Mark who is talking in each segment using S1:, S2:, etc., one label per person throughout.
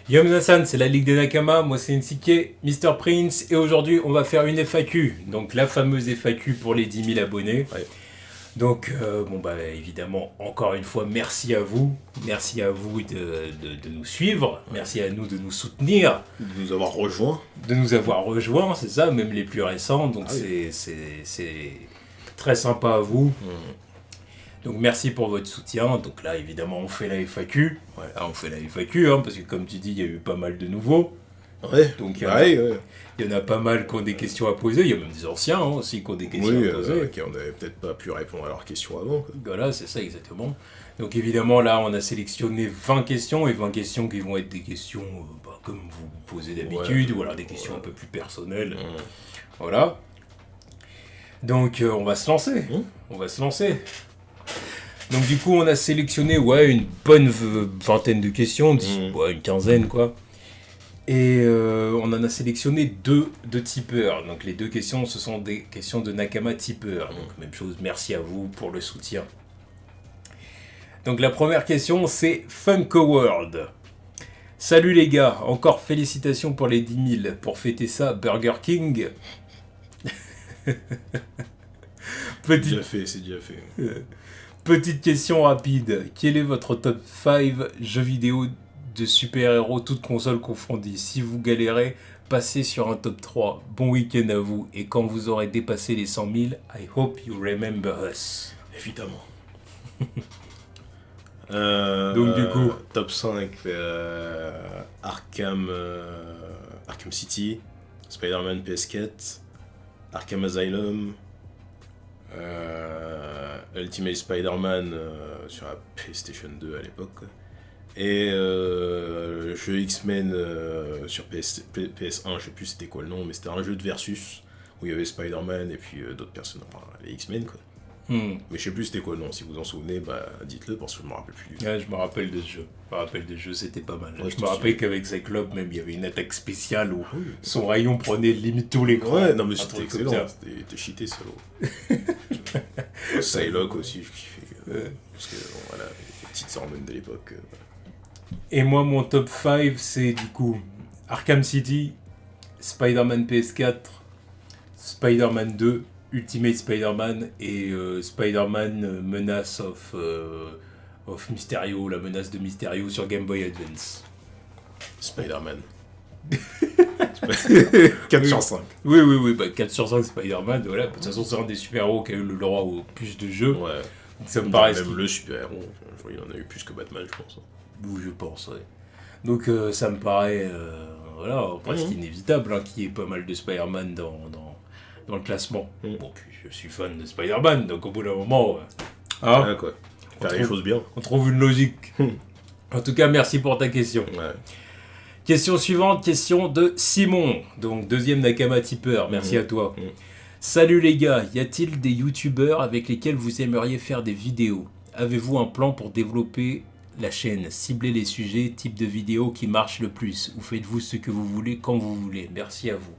S1: Yo Minasan, c'est la Ligue des Nakama, moi c'est Nsike, Mr Prince, et aujourd'hui on va faire une FAQ, donc la fameuse FAQ pour les 10 000 abonnés.
S2: Ouais.
S1: Donc, évidemment, encore une fois, merci à vous de nous suivre, merci à nous de nous soutenir,
S2: De nous avoir rejoints.
S1: de nous avoir rejoints, c'est ça, même les plus récents, donc c'est très sympa à vous. Donc merci pour votre soutien. Donc là, évidemment, on fait la FAQ. Ouais, là, on fait la FAQ, parce que comme tu dis, il y a eu pas mal de nouveaux.
S2: Ouais.
S1: Donc
S2: ouais.
S1: il y en a pas mal qui ont des questions à poser. Il y a même des anciens aussi qui ont des questions à poser.
S2: Qui on n'avait peut-être pas pu répondre à leurs questions avant. Quoi.
S1: Voilà, c'est ça exactement. Donc évidemment, là, on a sélectionné 20 questions et 20 questions qui vont être des questions comme vous posez d'habitude, ou alors des questions un peu plus personnelles. Voilà. Donc on va se lancer. On va se lancer. Donc du coup, on a sélectionné une bonne vingtaine de questions, une quinzaine quoi. Et on en a sélectionné deux tipeurs. Donc les deux questions, ce sont des questions de Nakama tipeur. Donc même chose, merci à vous pour le soutien. Donc la première question, c'est Funko World. Salut les gars, encore félicitations pour les 10 000. Pour fêter ça, Burger King.
S2: C'est déjà fait.
S1: Petite question rapide. Quel est votre top 5 jeux vidéo de super-héros, toutes consoles confondues? Si vous galérez, passez sur un top 3. Bon week-end à vous. Et quand vous aurez dépassé les 100 000, I hope you remember us.
S2: Évidemment.
S1: Donc du coup...
S2: Top 5, Arkham City, Spider-Man PS4, Arkham Asylum, Ultimate Spider-Man sur la PlayStation 2 à l'époque, quoi. Et le jeu X-Men sur PS1, je sais plus c'était quoi le nom, mais c'était un jeu de versus où il y avait Spider-Man et puis d'autres personnes, enfin les X-Men quoi. Mais je sais plus c'était quoi le nom, si vous en souvenez, dites-le parce que je me rappelle plus du tout.
S1: Ouais, je me rappelle de ce jeu. C'était pas mal.
S2: Ouais,
S1: je me rappelle qu'avec Cyclope, même, il y avait une attaque spéciale où son rayon prenait limite tous les
S2: Ouais, non mais c'était excellent, c'était cheaté solo. Psylocke aussi, je kiffais. Parce que voilà, les petites hormones de l'époque.
S1: Et moi, mon top 5, c'est du coup Arkham City, Spider-Man PS4, Spider-Man 2, Ultimate Spider-Man et Spider-Man Menace of Mysterio, la menace de Mysterio sur Game Boy Advance.
S2: Spider-Man. 4 sur 5.
S1: Oui, 4 sur 5 Spider-Man, voilà. De toute façon, c'est un des super-héros qui a eu le droit au plus de jeux.
S2: Ouais.
S1: Donc, ça me paraît...
S2: Même le super-héros, il en a eu plus que Batman, je pense.
S1: Oui, je pense, ouais. Donc ça me paraît presque inévitable qu'il y ait pas mal de Spider-Man dans le classement. Bon, puis je suis fan de Spider-Man, donc au bout d'un moment...
S2: quoi. Faire les choses bien.
S1: On trouve une logique. En tout cas, merci pour ta question.
S2: Ouais.
S1: Question suivante, question de Simon. Donc deuxième Nakama tipeur, merci à toi. Salut les gars, y a-t-il des youtubeurs avec lesquels vous aimeriez faire des vidéos? Avez-vous un plan pour développer la chaîne? Ciblez les sujets, type de vidéo qui marche le plus. Ou faites-vous ce que vous voulez quand vous voulez. Merci à vous.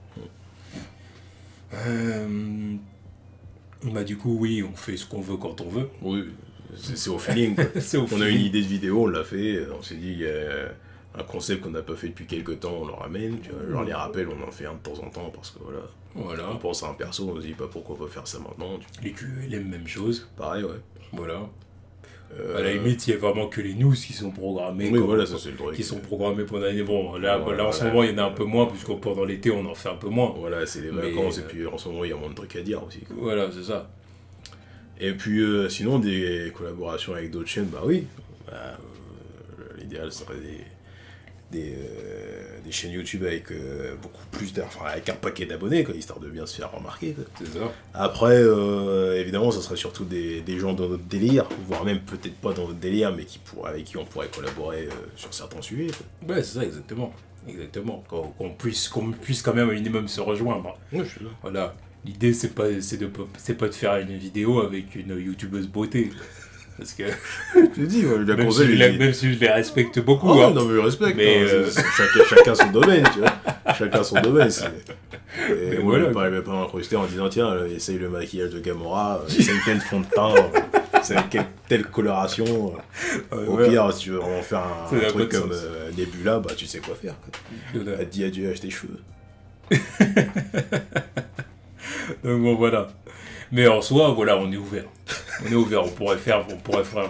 S1: Du coup, oui, on fait ce qu'on veut quand on veut.
S2: Oui, c'est au feeling. On a une idée de vidéo, on l'a fait. On s'est dit, il y a un concept qu'on n'a pas fait depuis quelques temps, on le ramène. Tu vois, genre les rappels, on en fait un de temps en temps parce que voilà. On pense à un perso, on se dit pas pourquoi pas faire ça maintenant.
S1: Les QLM, même chose.
S2: Pareil, ouais.
S1: Voilà. À la limite, il y a vraiment que les news qui sont programmés.
S2: Oui, voilà, ça c'est le truc.
S1: Qui sont programmés pendant l'année. Bon, là en ce moment, il y en a un peu moins, puisque pendant l'été, on en fait un peu moins.
S2: Voilà, c'est les vacances, et puis en ce moment, il y a moins de trucs à dire aussi. Quoi.
S1: Voilà, c'est ça.
S2: Et puis, sinon, des collaborations avec d'autres chaînes, oui. L'idéal serait des chaînes YouTube avec beaucoup plus avec un paquet d'abonnés, quoi, histoire de bien se faire remarquer. Quoi.
S1: C'est ça.
S2: Après, évidemment, ça serait surtout des gens dans notre délire, voire même peut-être pas dans notre délire, mais avec qui on pourrait collaborer sur certains sujets. Quoi.
S1: Ouais, c'est ça, exactement. Qu'on puisse quand même un minimum se rejoindre.
S2: Ouais, je suis là.
S1: Voilà. L'idée, c'est pas de faire une vidéo avec une youtubeuse beauté. Parce que...
S2: Je te dis,
S1: même si je les respecte beaucoup.
S2: Non, mais je respecte.
S1: Mais
S2: chacun son domaine, tu vois. Chacun son domaine.
S1: Mais
S2: moi, je ne pas m'incruster en disant, tiens, essaye le maquillage de Gamora, essaye tel fond de teint. c'est avec telle coloration. Au pire, si tu veux vraiment faire un truc comme Nebula, bah tu sais quoi faire. Elle te dit adieu, lâche tes cheveux.
S1: Donc bon, voilà. Mais en soi, voilà, on est ouvert. On pourrait faire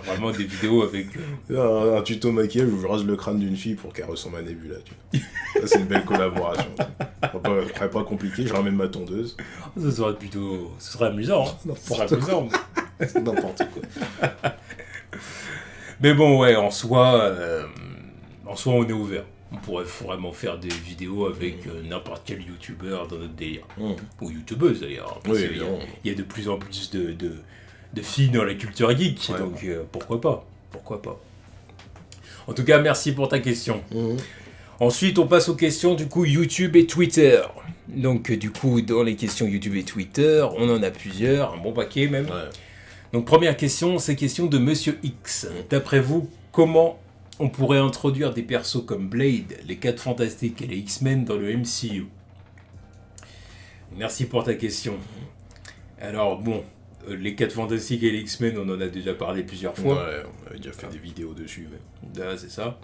S1: vraiment des vidéos avec...
S2: Un tuto maquillage où je rase le crâne d'une fille pour qu'elle ressemble à Nebula, tu vois. Ça, c'est une belle collaboration. Ce serait pas compliqué, je ramène ma tondeuse.
S1: Ça serait plutôt... Ce serait amusant, hein.
S2: C'est n'importe quoi.
S1: Mais bon, ouais, en soi, on est ouvert. On pourrait vraiment faire des vidéos avec n'importe quel youtubeur dans notre délire. Ou youtubeuse d'ailleurs.
S2: Oui,
S1: il y a de plus en plus de filles dans la culture geek, donc pourquoi pas. En tout cas, merci pour ta question. Ensuite, on passe aux questions du coup YouTube et Twitter. Donc du coup, dans les questions YouTube et Twitter, on en a plusieurs, un bon paquet même.
S2: Ouais.
S1: Donc première question, c'est question de Monsieur X. D'après vous, comment on pourrait introduire des persos comme Blade, les 4 Fantastiques et les X-Men dans le MCU? Merci pour ta question. Alors bon, les 4 Fantastiques et les X-Men, on en a déjà parlé plusieurs fois.
S2: Ouais, on avait déjà fait des vidéos dessus. Mais...
S1: c'est ça.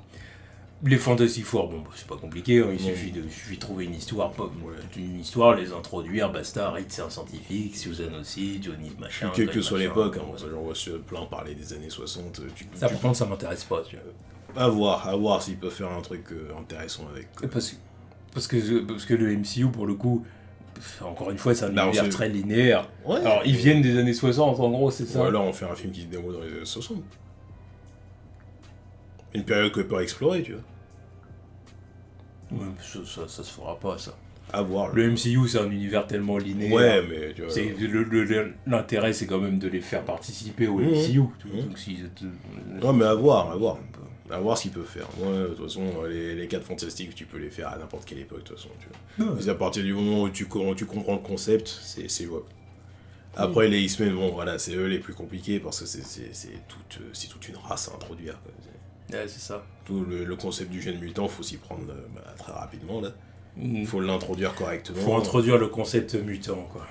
S1: Les Fantastic Four, bon, c'est pas compliqué, hein, il suffit de trouver une histoire, les introduire, basta, Reed c'est un scientifique, Susan aussi, Johnny machin.
S2: Quelle que soit l'époque, hein, j'en vois plein parler des années 60.
S1: Ça par contre ça m'intéresse pas, tu vois.
S2: À voir s'ils peuvent faire un truc intéressant avec.
S1: Parce que le MCU, pour le coup, encore une fois, c'est un univers très linéaire.
S2: Ouais,
S1: alors, ils viennent des années 60, en gros, c'est ça.
S2: Ou alors on fait un film qui se déroule dans les années 60. Une période qu'on peut explorer, tu vois.
S1: Ouais, ça se fera pas, ça.
S2: À voir.
S1: Le MCU, c'est un univers tellement linéaire.
S2: Ouais, mais tu vois.
S1: L'intérêt, c'est quand même de les faire participer au MCU. Donc,
S2: non, mais à voir. À voir ce qu'ils peuvent faire. Moi, de toute façon, les 4 Fantastiques, tu peux les faire à n'importe quelle époque, de toute façon. Tu vois. Mais à partir du moment où tu comprends le concept, c'est jouable. Après, les X-Men, bon, voilà, c'est eux les plus compliqués parce que c'est toute une race à introduire. Quoi.
S1: Ouais, c'est ça.
S2: Tout le concept du jeune mutant, faut s'y prendre très rapidement, là. Faut l'introduire correctement.
S1: Faut introduire le concept mutant, quoi.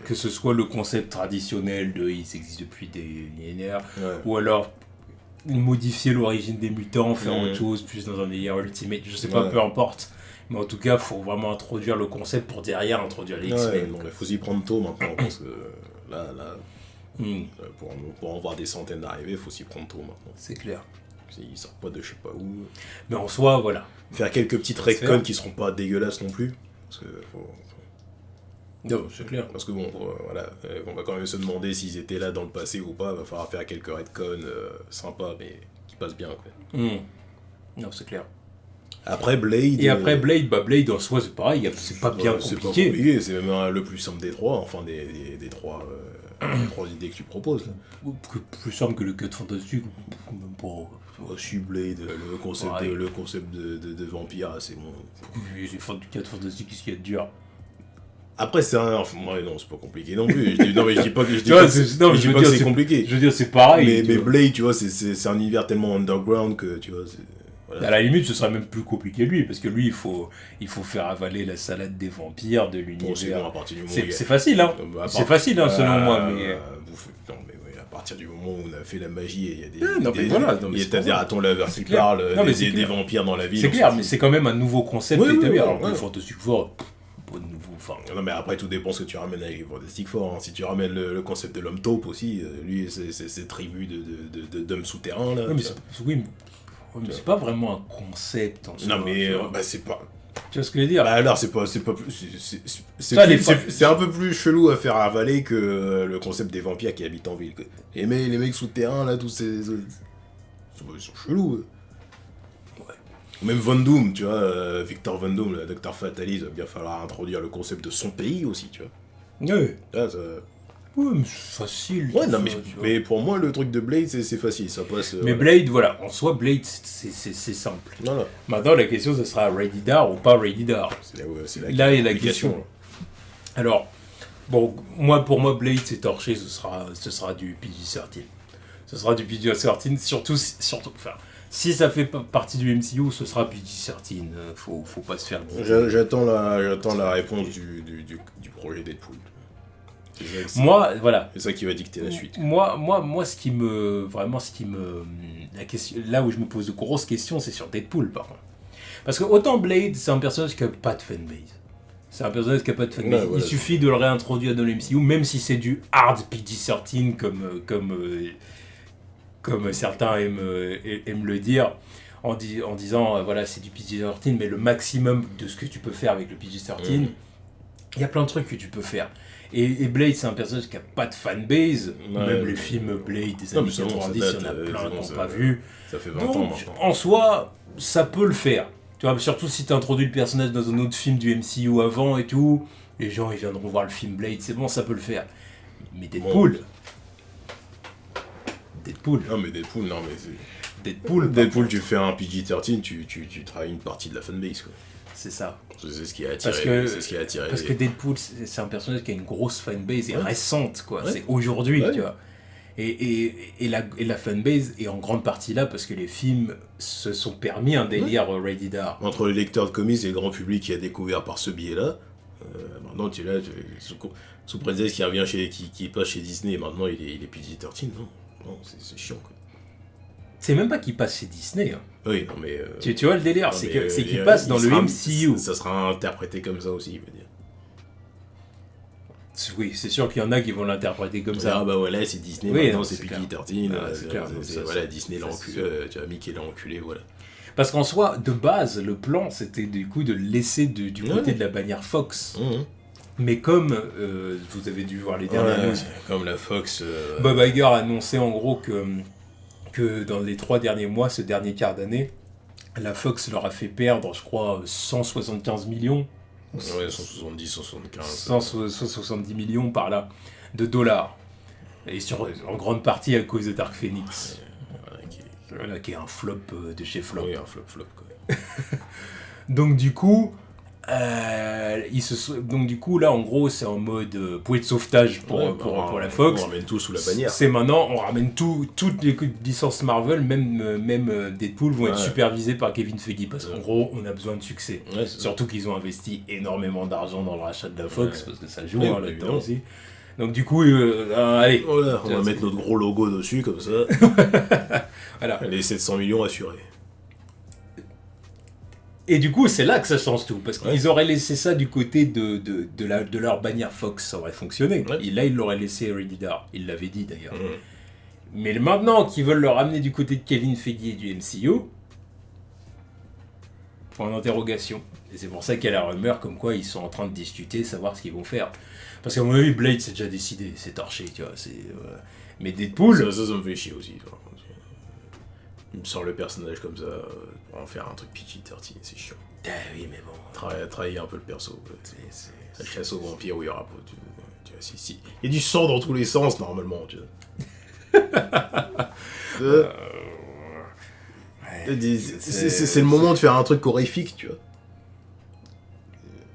S1: Que ce soit le concept traditionnel de il existe depuis des millénaires, ou alors modifier l'origine des mutants, faire autre chose, plus dans un délire ultimate, je sais pas, peu importe. Mais en tout cas, faut vraiment introduire le concept pour derrière introduire les X-Men.
S2: Il faut s'y prendre tôt maintenant, parce que là pour en voir des centaines d'arrivées, faut s'y prendre tôt maintenant.
S1: C'est clair.
S2: Ils sortent pas de je sais pas où.
S1: Mais en soi, voilà.
S2: Faire quelques petites retcons qui seront pas dégueulasses non plus. Parce que
S1: non, c'est clair.
S2: Parce que bon, voilà, on va quand même se demander s'ils étaient là dans le passé ou pas. Il va falloir faire quelques retcons sympas, mais qui passent bien, quoi.
S1: Non, c'est clair.
S2: Après Blade...
S1: Blade en soi, c'est pareil, c'est pas bien compliqué.
S2: C'est pas compliqué, c'est même le plus simple des trois, enfin des trois idées que tu proposes. Là.
S1: Plus simple que le Cut Fantastique, même pas...
S2: Aussi Blade, le concept de vampire, c'est bon.
S1: Les fans du 4 Fantastique, qu'est-ce qu'il y a de dur?
S2: Après, c'est un... Enfin, non, c'est pas compliqué non plus. Non, mais je dis pas que c'est compliqué.
S1: Je veux dire, c'est pareil.
S2: Mais Blade, tu vois, c'est un univers tellement underground que, tu vois...
S1: Voilà. À la limite, ce serait même plus compliqué lui, parce que lui, il faut faire avaler la salade des vampires de l'univers.
S2: Bon,
S1: c'est facile, hein. C'est facile, hein, selon moi, mais...
S2: Non, mais oui, à partir du moment où on a fait la magie, il y a des...
S1: T'as
S2: des ratons laveurs qui parlent, des vampires dans la ville.
S1: C'est clair, mais c'est quand même un nouveau concept établi. Alors que le Fantastic Four, pas de nouveau... Enfin...
S2: Non, mais après, tout dépend ce que tu ramènes avec les Fantastic Four. Hein. Si tu ramènes le concept de l'homme taupe aussi, lui, c'est tribu d'hommes souterrains, là.
S1: Mais c'est pas vraiment un concept en soi.
S2: Non, mais c'est pas...
S1: Tu vois ce que je veux dire?
S2: Bah alors, c'est un peu plus chelou à faire avaler que le concept des vampires qui habitent en ville. Quoi. Et mais les mecs souterrains, là, tous ces... Ils sont chelous. Ouais. Même Von Doom, tu vois, Victor Von Doom, le Docteur Fatalis, il va bien falloir introduire le concept de son pays aussi, tu vois.
S1: Oui.
S2: Là, ça...
S1: Ouais, mais c'est facile.
S2: Ouais, non, mais pour moi, le truc de Blade, c'est facile, ça passe...
S1: mais Blade, voilà, en soi, Blade, c'est simple.
S2: Voilà.
S1: Maintenant, la question, ce sera Radidar ou pas Radidar. Là est la question. Alors, bon, pour moi, Blade, c'est torché, ce sera du PG-13. Ce sera du PG-13, surtout, enfin, si ça fait partie du MCU, ce sera PG-13. Faut pas se faire dire.
S2: J'attends la réponse du projet Deadpool.
S1: Moi, voilà.
S2: C'est ça qui va dicter la suite.
S1: Moi, la question, là où je me pose de grosses questions, c'est sur Deadpool, par contre. Parce que autant Blade, c'est un personnage qui n'a pas de fanbase. C'est un personnage qui n'a pas de fanbase.
S2: Ouais, voilà.
S1: Il suffit de le réintroduire dans le MCU, même si c'est du hard PG-13, comme certains aiment le dire, en disant, voilà, c'est du PG-13, mais le maximum de ce que tu peux faire avec le PG-13, il y a plein de trucs que tu peux faire. Et Blade, c'est un personnage qui n'a pas de fanbase. Même les films Blade des années 90, il y en a plein qu'on n'a pas vu.
S2: Ça fait 20
S1: Donc,
S2: ans maintenant.
S1: en soi, ça peut le faire. Tu vois, surtout si tu introduis le personnage dans un autre film du MCU avant et tout, les gens ils viendront voir le film Blade, c'est bon, ça peut le faire. Mais Deadpool.
S2: Non, mais Deadpool, non, mais c'est.
S1: Deadpool,
S2: tu fais un PG-13, tu travailles une partie de la fanbase, quoi.
S1: c'est ça.
S2: C'est ce qui a attiré.
S1: Parce que Deadpool, c'est un personnage qui a une grosse fanbase et récente, quoi.
S2: Ouais.
S1: C'est aujourd'hui,
S2: Ouais.
S1: tu vois. Et la fanbase est en grande partie là parce que les films se sont permis un délire rated R.
S2: Entre les lecteurs de comics et le grand public qui a découvert par ce biais-là, maintenant tu es là, sous prétexte qui revient qui passe chez Disney, et maintenant il est PG-13, non, c'est chiant, quoi.
S1: C'est même pas qu'il passe chez Disney. Hein.
S2: Oui, non, mais.
S1: Tu vois le délire,
S2: non,
S1: c'est qu'il passe dans le MCU.
S2: Ça sera interprété comme ça aussi, je veux dire.
S1: Oui, c'est sûr qu'il y en a qui vont l'interpréter comme ça.
S2: Ah bah voilà, c'est Disney,
S1: Oui,
S2: maintenant
S1: non,
S2: c'est
S1: c'est clair.
S2: PG-13,
S1: C'est clair,
S2: voilà, Disney l'a
S1: ça,
S2: enculé, tu vois, Mickey l'a enculé, voilà.
S1: Parce qu'en soi, de base, le plan, c'était du coup de le laisser du côté de la bannière Fox. Mais comme vous avez dû voir les dernières news,
S2: comme la Fox.
S1: Bob Iger a annoncé en gros que dans les 3 derniers mois, ce dernier quart d'année, la Fox leur a fait perdre, je crois, 175 millions.
S2: Ouais, 170, 175.
S1: 170 millions par là de dollars. Et en grande partie à cause de Dark Phoenix. Voilà, qui est un flop de chez Flop.
S2: Oui, un flop, quoi.
S1: Donc du coup, là en gros c'est en mode bouée de sauvetage pour la Fox.
S2: On ramène tout sous la bannière.
S1: C'est maintenant, on ramène toutes les licences Marvel, même Deadpool vont être supervisées par Kevin Feige parce qu'en gros on a besoin de succès.
S2: Ouais,
S1: Surtout qu'ils ont investi énormément d'argent dans le rachat de la Fox parce que ça joue
S2: Ouais,
S1: là-dedans
S2: évidemment.
S1: aussi. Donc du coup, allez.
S2: Voilà, on va mettre notre gros logo dessus comme ça.
S1: Voilà.
S2: Les 700 millions assurés.
S1: Et du coup, c'est là que ça change tout. Parce qu'ils auraient laissé ça du côté de leur bannière Fox, ça aurait fonctionné.
S2: Ouais.
S1: Et là, ils l'auraient laissé Rated R. Ils l'avaient dit d'ailleurs. Mais maintenant qu'ils veulent le ramener du côté de Kevin Feige et du MCU, point d'interrogation. Et c'est pour ça qu'il y a la rumeur comme quoi ils sont en train de discuter, savoir ce qu'ils vont faire. Parce qu'à mon avis, Blade, c'est déjà décidé, c'est torché, tu vois. Mais Deadpool...
S2: Ça me fait chier aussi. Il me sort le personnage comme ça, pour en faire un truc PG-13, c'est chiant.
S1: Ah oui, mais bon...
S2: Travailler un peu le perso. La chasse aux vampires où il y aura pas... Tu vois, si. Il y a du sang dans tous les sens, normalement, tu vois. C'est le moment de faire un truc horrifique, tu vois.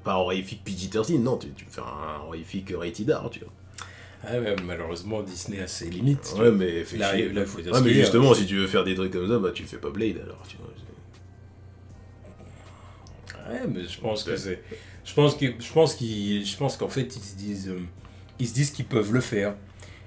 S2: Pas horrifique PG-13, non, tu peux faire un horrifique rated R, tu vois.
S1: Ah ouais, malheureusement, Disney a ses limites.
S2: Ouais, mais fait
S1: Là,
S2: chier.
S1: il faut dire
S2: Ouais,
S1: ce
S2: mais
S1: qu'il y a.
S2: justement, si tu veux faire des trucs comme ça, bah tu fais pas Blade alors, tu vois.
S1: Ouais, mais je pense que c'est... Je pense qu'en fait, ils se disent qu'ils peuvent le faire.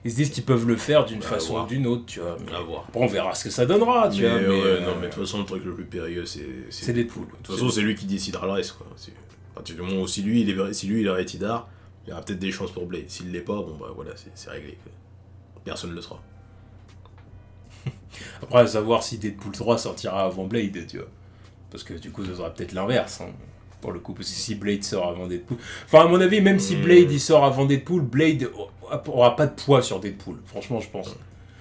S1: Ils se disent qu'ils peuvent le faire d'une façon ou d'une autre, tu vois.
S2: À voir.
S1: Bon, on verra ce que ça donnera, tu vois.
S2: Non, mais de toute façon, le truc le plus périlleux,
S1: c'est Deadpool.
S2: De toute façon, c'est lui qui décidera le reste, quoi. À partir du moment où si lui, il est rated R, il y aura peut-être des chances pour Blade. S'il l'est pas, bon, bah voilà, c'est réglé, quoi. Personne ne le sera.
S1: Après, à savoir si Deadpool 3 sortira avant Blade, tu vois. Parce que du coup, ce sera peut-être l'inverse, hein, pour le coup. Parce que si Blade sort avant Deadpool... Enfin, à mon avis, même si Blade il sort avant Deadpool, Blade aura pas de poids sur Deadpool. Franchement, je pense.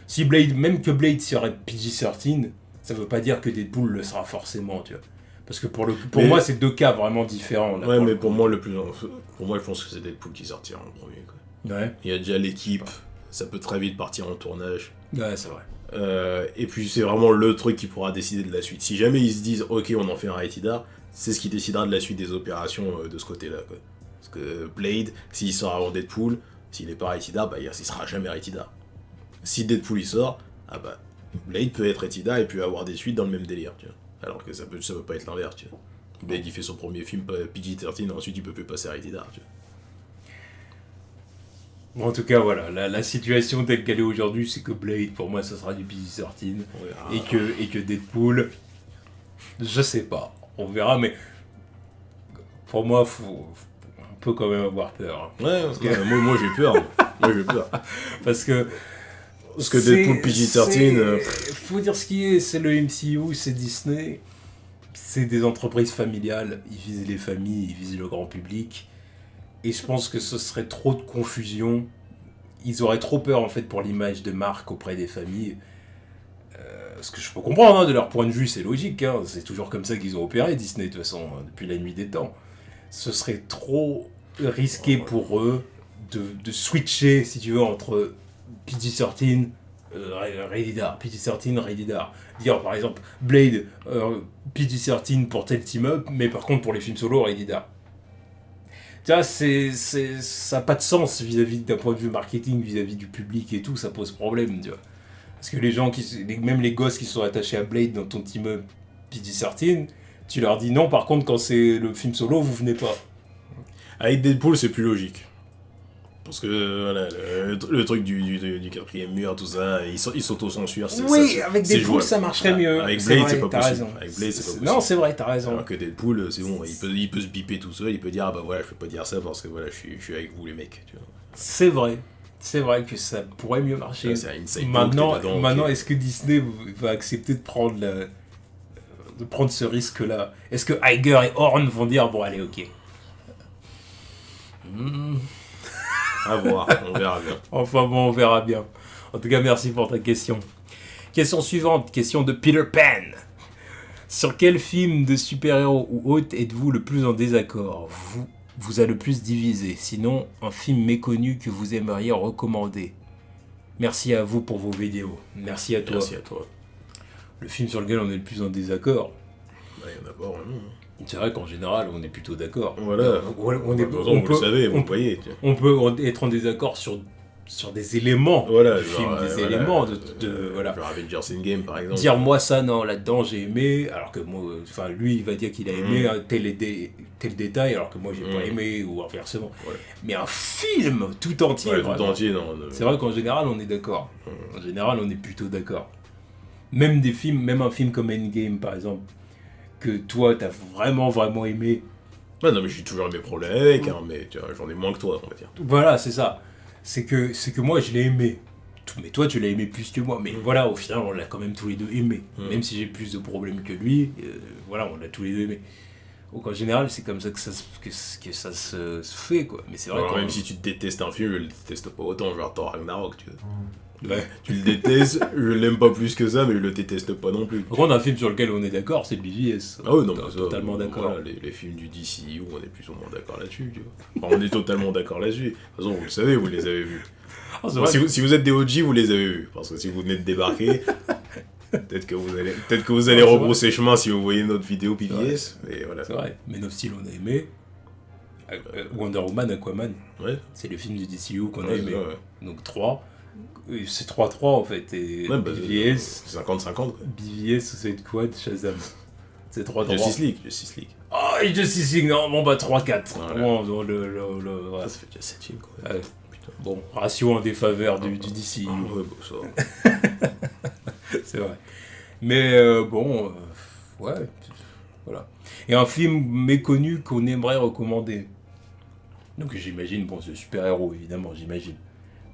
S1: Si Blade, même que Blade serait PG-13, ça veut pas dire que Deadpool le sera forcément, tu vois. Parce que pour moi, c'est deux cas vraiment différents. Là,
S2: ouais, mais pour moi, je pense que c'est Deadpool qui sortira en premier, quoi.
S1: Ouais.
S2: Il y a déjà l'équipe, ça peut très vite partir en tournage.
S1: Ouais, c'est vrai.
S2: Et puis c'est vraiment le truc qui pourra décider de la suite. Si jamais ils se disent ok on en fait un rated R, c'est ce qui décidera de la suite des opérations de ce côté-là, quoi. Parce que Blade, s'il sort avant Deadpool, s'il n'est pas rated R, bah il sera jamais rated R. Si Deadpool il sort, ah bah Blade peut être rated R et peut avoir des suites dans le même délire, tu vois. Alors que ça peut pas être l'inverse, tu vois. Blade il fait son premier film PG-13 et ensuite il peut plus passer rated R, tu vois.
S1: Bon, en tout cas, voilà, la situation telle qu'elle est aujourd'hui, c'est que Blade, pour moi, ça sera du PG-13. Et que Deadpool, je sais pas, on verra, mais pour moi, on peut quand même avoir peur.
S2: Hein. Ouais, parce que moi j'ai peur. Moi j'ai peur.
S1: Parce que
S2: Deadpool PG-13...
S1: faut dire ce qui est, c'est le MCU, c'est Disney, c'est des entreprises familiales, ils visent les familles, ils visent le grand public. Et je pense que ce serait trop de confusion. Ils auraient trop peur en fait pour l'image de marque auprès des familles. Ce que je peux comprendre, hein, de leur point de vue, c'est logique. Hein. C'est toujours comme ça qu'ils ont opéré Disney, de toute façon, depuis la nuit des temps. Ce serait trop risqué pour eux de switcher, si tu veux, entre PG-13, Rated R, PG-13, Rated R. Dire par exemple, Blade, PG-13 pour tel team-up, mais par contre pour les films solo, Rated R. Tu vois, ça n'a pas de sens vis-à-vis d'un point de vue marketing, vis-à-vis du public et tout, ça pose problème, tu vois. Parce que les gens, même les gosses qui sont attachés à Blade dans ton team PG-13, tu leur dis non, par contre, quand c'est le film solo, vous venez pas.
S2: Avec Deadpool, c'est plus logique. Parce que voilà, le truc du quatrième mur, tout ça, ils s'auto-censurent.
S1: Oui, avec Deadpool, ça marcherait mieux.
S2: Avec Blade, c'est pas possible. Avec Blade, c'est pas possible.
S1: Non, c'est vrai, t'as raison.
S2: Alors que Deadpool, c'est bon, il peut se biper tout seul, il peut dire, ah bah voilà, je peux pas dire ça parce que voilà, je suis avec vous les mecs. Tu vois.
S1: C'est vrai que ça pourrait mieux marcher.
S2: Là, c'est un inside
S1: maintenant,
S2: okay.
S1: Est-ce que Disney va accepter de prendre ce risque-là? Est-ce que Iger et Horn vont dire, bon allez, ok.
S2: À voir, on verra bien.
S1: Enfin bon, on verra bien. En tout cas, merci pour ta question. Question suivante, question de Peter Pan. Sur quel film de super-héros ou autre êtes-vous le plus en désaccord ? Vous a le plus divisé. Sinon, un film méconnu que vous aimeriez recommander. Merci à vous pour vos vidéos. Merci à toi.
S2: Merci à toi.
S1: Le film sur lequel on est le plus en désaccord.
S2: Il y en a pas vraiment.
S1: C'est vrai qu'en général, on est plutôt d'accord.
S2: Vous le savez, vous voyez.
S1: On peut être en désaccord sur des éléments du film, éléments de voilà.
S2: Genre Avengers Endgame par exemple.
S1: Dire moi ça, non, là-dedans j'ai aimé, alors que moi, enfin lui il va dire qu'il a aimé tel détail, alors que moi j'ai pas aimé, ou inversement. Ouais. Mais un film tout entier,
S2: non.
S1: C'est vrai qu'en général on est d'accord. En général on est plutôt d'accord. Même des films, même un film comme Endgame par exemple, que toi t'as vraiment aimé.
S2: Ouais, non mais j'ai toujours eu mes problèmes avec, hein, mais tu vois, j'en ai moins que toi on va dire.
S1: Voilà, c'est ça. C'est que moi je l'ai aimé. Mais toi tu l'as aimé plus que moi. Mais voilà, au final on l'a quand même tous les deux aimé. Même si j'ai plus de problèmes que lui, voilà, on l'a tous les deux aimé. Donc en général c'est comme ça que ça se fait quoi. Mais c'est vrai
S2: que même si tu détestes un film, je le déteste pas autant, genre Thor Ragnarok, tu vois. Ouais. Tu le détestes, je l'aime pas plus que ça, mais je le déteste pas non plus.
S1: Par contre, un film sur lequel on est d'accord, c'est BVS.
S2: Ah oui, non, mais
S1: totalement d'accord.
S2: Voilà, les films du DCU, on est plus ou moins d'accord là-dessus, tu vois. Enfin, on est totalement d'accord là-dessus. De toute façon, vous le savez, vous les avez vus. Si vous êtes des OG, vous les avez vus. Parce que si vous venez de débarquer, peut-être que vous allez rebrousser chemin si vous voyez notre vidéo PVS. Mais voilà.
S1: C'est vrai. Man of Steel, on a aimé. Wonder Woman, Aquaman.
S2: Ouais.
S1: C'est le film du DCU qu'on a aimé. Ouais. Donc 3. C'est 3-3 en fait, et
S2: ouais,
S1: BVS...
S2: 50-50 quoi.
S1: BVS, Suicide Squad, Shazam. C'est 3-3.
S2: Justice League.
S1: Oh, Justice League, non, bon bah 3-4.
S2: Voilà.
S1: Ouais.
S2: Ça fait déjà 7 films quoi.
S1: Ouais. Bon, ratio en défaveur du DCU.
S2: Ouais, bon, ça.
S1: C'est vrai. Mais bon, ouais, voilà. Et un film méconnu qu'on aimerait recommander. Donc j'imagine, bon, c'est super-héros évidemment, j'imagine.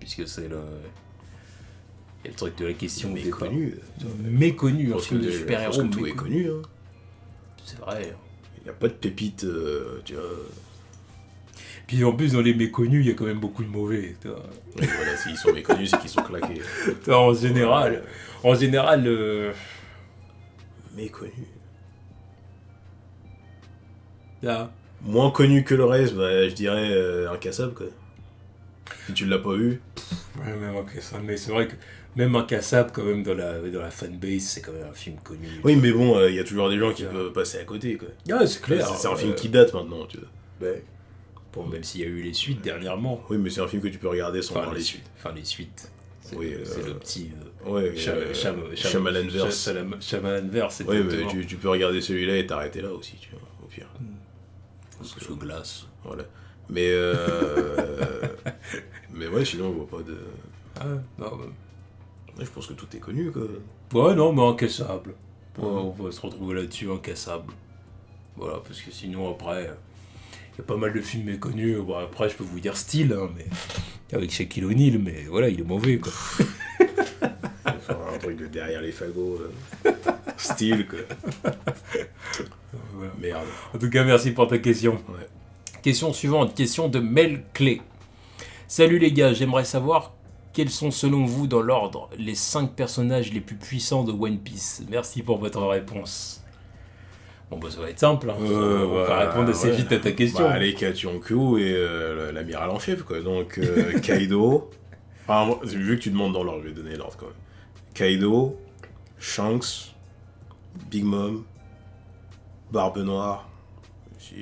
S1: Puisque c'est le... Il y a le truc de la question
S2: méconnu.
S1: Méconnu, un film de super-héros.
S2: Parce que tout est connu. Hein.
S1: C'est vrai.
S2: Il n'y a pas de pépites, tu vois.
S1: Puis en plus, dans les méconnus, il y a quand même beaucoup de mauvais.
S2: Oui, voilà, s'ils sont méconnus, c'est qu'ils sont claqués.
S1: En général,
S2: méconnu.
S1: Là.
S2: Moins connu que le reste, bah, je dirais Incassable, quoi. Si tu l'as pas vu.
S1: Ouais, même Incassable, mais c'est vrai que même Incassable, quand même, dans la fanbase, c'est quand même un film connu.
S2: Oui, mais bon, il y a toujours des gens qui peuvent passer à côté, quoi.
S1: Ouais, c'est clair.
S2: C'est un film qui date maintenant, tu vois.
S1: Ouais. Bon, même s'il y a eu les suites dernièrement.
S2: Oui, mais c'est un film que tu peux regarder sans voir les suites.
S1: Enfin, les suites.
S2: Oui,
S1: c'est le petit
S2: Shyamalan-verse.
S1: Shyamalan-verse,
S2: oui, mais tu peux regarder celui-là et t'arrêter là aussi, tu vois, au pire.
S1: Sous glace.
S2: Voilà. Mais, mais ouais, sinon, on voit pas de...
S1: Ah, non, bah.
S2: Ouais, je pense que tout est connu, quoi.
S1: Ouais, non, mais incassable. Ouais, on va se retrouver là-dessus, incassable. Voilà, parce que sinon, après, il y a pas mal de films méconnus. Bon, après, je peux vous dire Style, hein, mais avec Shaquille O'Neal, mais voilà, il est mauvais, quoi.
S2: Faire un truc de derrière les fagots. Style, quoi.
S1: Voilà.
S2: Merde.
S1: En tout cas, merci pour ta question.
S2: Ouais.
S1: Question suivante, question de Mel Clé. Salut les gars, j'aimerais savoir quels sont selon vous dans l'ordre les 5 personnages les plus puissants de One Piece. Merci pour votre réponse. Bon bah ça va être simple, hein. On va répondre assez vite à ta question.
S2: Bah, les Kachionku et l'amiral en chef, quoi. Donc, Kaido... Enfin, vu que tu demandes dans l'ordre, je vais donner l'ordre, quand même. Kaido, Shanks, Big Mom, Barbe Noire, je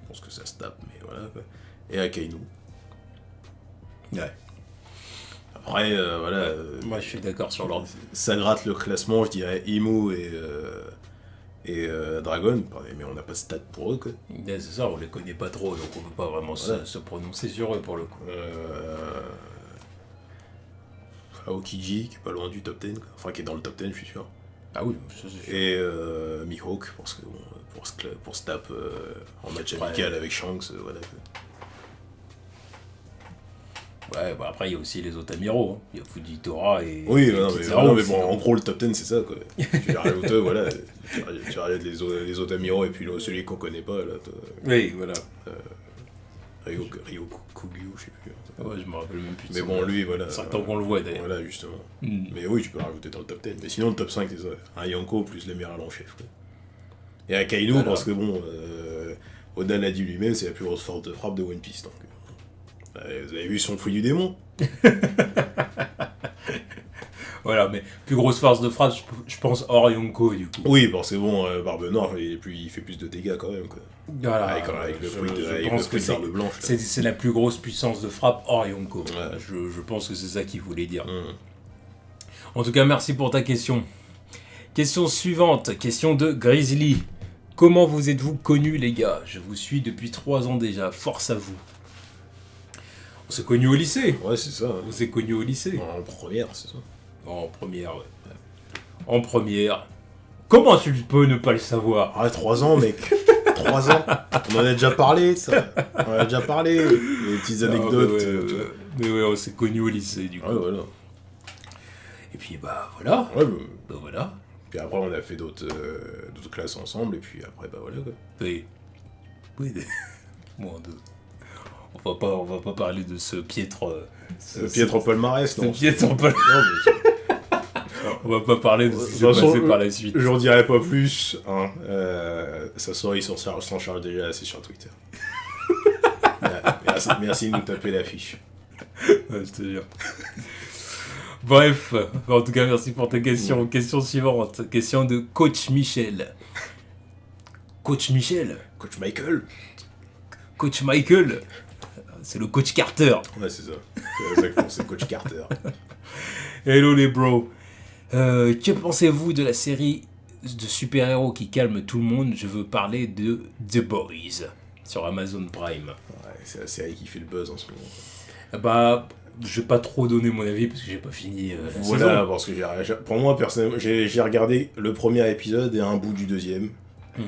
S2: pense que ça se tape, mais voilà, quoi. Et Akainu.
S1: Ouais.
S2: Après, voilà...
S1: Moi je suis d'accord sur l'ordre.
S2: Ça gratte le classement, je dirais Imu et Dragon, mais on n'a pas de stats pour eux, quoi.
S1: Ouais, c'est ça, on les connaît pas trop, donc on peut pas vraiment
S2: Voilà.
S1: se prononcer sur eux pour le coup.
S2: Aokiji, qui est pas loin du top 10, quoi. Enfin qui est dans le top 10, je suis sûr.
S1: Ah oui, ça c'est sûr.
S2: Et Mihawk, parce que bon, pour se taper en match amical avec Shanks, voilà.
S1: Ouais, bah après il y a aussi les autres amiraux, hein. Il y a Fujitora et...
S2: Oui,
S1: et
S2: non,
S1: Kizaru,
S2: mais
S1: c'est-
S2: bon, en gros, le top 10, c'est ça, quoi. Tu rajoutes, voilà, tu rajoutes les autres amiraux et puis celui qu'on connaît pas, là.
S1: Oui, voilà.
S2: Ryokugyu, je sais plus.
S1: Ouais, je me rappelle même plus de
S2: Mais
S1: son
S2: bon,
S1: nom.
S2: lui, voilà.
S1: Ça fait tant qu'on le voit d'ailleurs.
S2: Voilà, justement.
S1: Mm.
S2: Mais oui, tu peux le rajouter dans le top 10. Mais sinon, le top 5, c'est ça. Un Yonko plus l'amiral en chef, quoi. Et Akainu,
S1: Voilà.
S2: parce que bon, Oda l'a dit lui-même, c'est la plus grosse force de frappe de One Piece. Donc, vous avez vu son fouille du démon?
S1: Voilà, mais plus grosse force de frappe, je pense hors Yonko du coup.
S2: Oui, parce que bon, Barbe Noire, il fait plus de dégâts quand même, quoi.
S1: Voilà,
S2: Avec le fruit de
S1: je pense que
S2: Barbe Blanche. là.
S1: c'est la plus grosse puissance de frappe hors Yonko.
S2: Ouais.
S1: Je pense que c'est ça qu'il voulait dire.
S2: Hum.
S1: En tout cas, merci pour ta question. Question suivante, question de Grizzly. Comment vous êtes-vous connus les gars? Je vous suis depuis 3 ans déjà, force à vous. On s'est connus au lycée.
S2: Ouais, c'est ça.
S1: On s'est connus au lycée.
S2: En première, c'est ça.
S1: En première, ouais. En première. Comment tu peux ne pas le savoir?
S2: Ah, 3 ans, mec. 3 ans. On en a déjà parlé, ça. On en a déjà parlé. Les petites anecdotes.
S1: Mais ouais, on s'est connus au lycée du coup.
S2: Ouais, voilà.
S1: Et puis bah voilà.
S2: Ouais,
S1: Bah voilà.
S2: puis après, on a fait d'autres classes ensemble, et puis après, bah voilà, quoi.
S1: Oui. Oui. Moins deux. On va pas parler de ce piètre.
S2: Pietro Palmarès,
S1: Ce
S2: non.
S1: piètre pas.
S2: Non,
S1: On va pas parler de ce qui s'est
S2: De toute
S1: passé
S2: façon,
S1: par la suite.
S2: j'en dirai pas plus, hein. Ça sort, ils s'en chargent déjà assez sur Twitter. Merci de nous taper l'affiche.
S1: Ouais, je te jure. Bref, en tout cas, merci pour ta question. Question suivante. Question de Coach Michel. Coach Michel?
S2: Coach Michael.
S1: Coach Michael? C'est le coach Carter.
S2: Ouais, c'est ça. C'est exactement, c'est Coach Carter.
S1: Hello les bros. Que pensez-vous de la série de super-héros qui calme tout le monde? Je veux parler de The Boys sur Amazon Prime.
S2: Ouais, c'est la série qui fait le buzz en ce moment.
S1: Bah, je vais pas trop donner mon avis parce que j'ai pas fini la
S2: Voilà,
S1: saison.
S2: parce que pour moi, personnellement, j'ai regardé le premier épisode et un bout du deuxième.
S1: Mhm.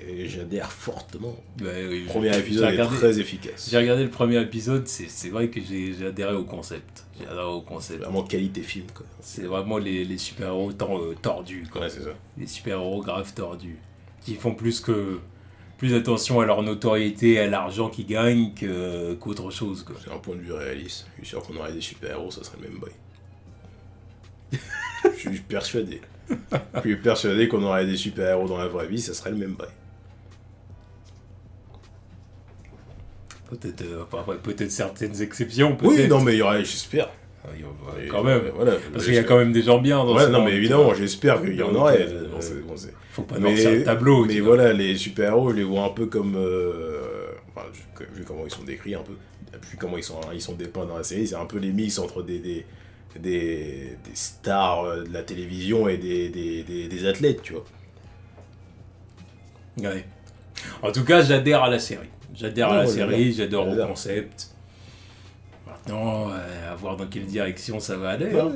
S2: Et j'adhère fortement.
S1: Ouais, oui,
S2: Le premier
S1: j'ai
S2: épisode est
S1: regardé-
S2: très efficace.
S1: J'ai regardé le premier épisode, c'est vrai que j'ai adhéré au concept. J'ai adhéré au concept.
S2: Vraiment qualité film, quoi.
S1: C'est vraiment les super-héros tordus, quoi.
S2: Ouais, c'est ça.
S1: Les super-héros graves tordus. Qui font plus attention à leur notoriété, à l'argent qu'ils gagnent qu'autre chose, quoi.
S2: C'est un point de vue réaliste. Je suis sûr qu'on aurait des super-héros, ça serait le même bail. Je suis persuadé. Je suis persuadé qu'on aurait des super-héros dans la vraie vie, ça serait le même bail.
S1: Peut-être après, peut-être certaines exceptions,
S2: Oui,
S1: peut-être.
S2: non, mais il y aurait, j'espère.
S1: Il y en a
S2: Et,
S1: quand même.
S2: Voilà,
S1: Parce qu'il y a quand même des gens bien dans
S2: Ouais,
S1: ce
S2: non,
S1: monde,
S2: mais évidemment,
S1: tu vois.
S2: j'espère qu'il y en
S1: Donc,
S2: aurait.
S1: Faut pas noircir le tableau.
S2: Mais
S1: tu vois.
S2: voilà, les super-héros, je les vois un peu comme. Enfin, vu comment ils sont décrits, un peu. Vu comment ils sont dépeints dans la série, c'est un peu les mix entre des stars de la télévision et des athlètes, tu vois.
S1: Ouais. En tout cas, j'adhère à la série. J'adhère
S2: Ouais,
S1: à la
S2: moi,
S1: série, j'adore le
S2: j'adore.
S1: concept. Maintenant, à voir dans quelle direction ça va aller.
S2: Ouais.
S1: Hein.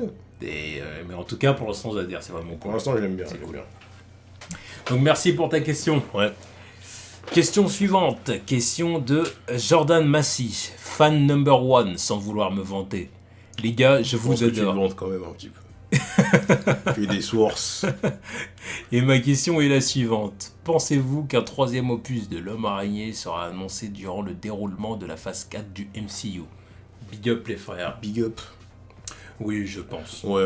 S1: Mais en tout cas, pour l'instant, j'adhère, c'est vraiment
S2: Pour
S1: cool.
S2: l'instant, je l'aime bien.
S1: C'est
S2: j'aime
S1: cool.
S2: bien.
S1: Donc merci pour ta question.
S2: Ouais.
S1: Question suivante, question de Jordan Massy, fan number one, sans vouloir me vanter. Les gars, je
S2: Je
S1: vous
S2: pense que tu le
S1: adore.
S2: vantes quand même un petit peu. Tu es des sources.
S1: Et ma question est la suivante. Pensez-vous qu'un troisième opus de l'Homme Araignée sera annoncé durant le déroulement de la phase 4 du MCU? Big up les frères.
S2: Big up.
S1: Oui, je pense.
S2: Ouais.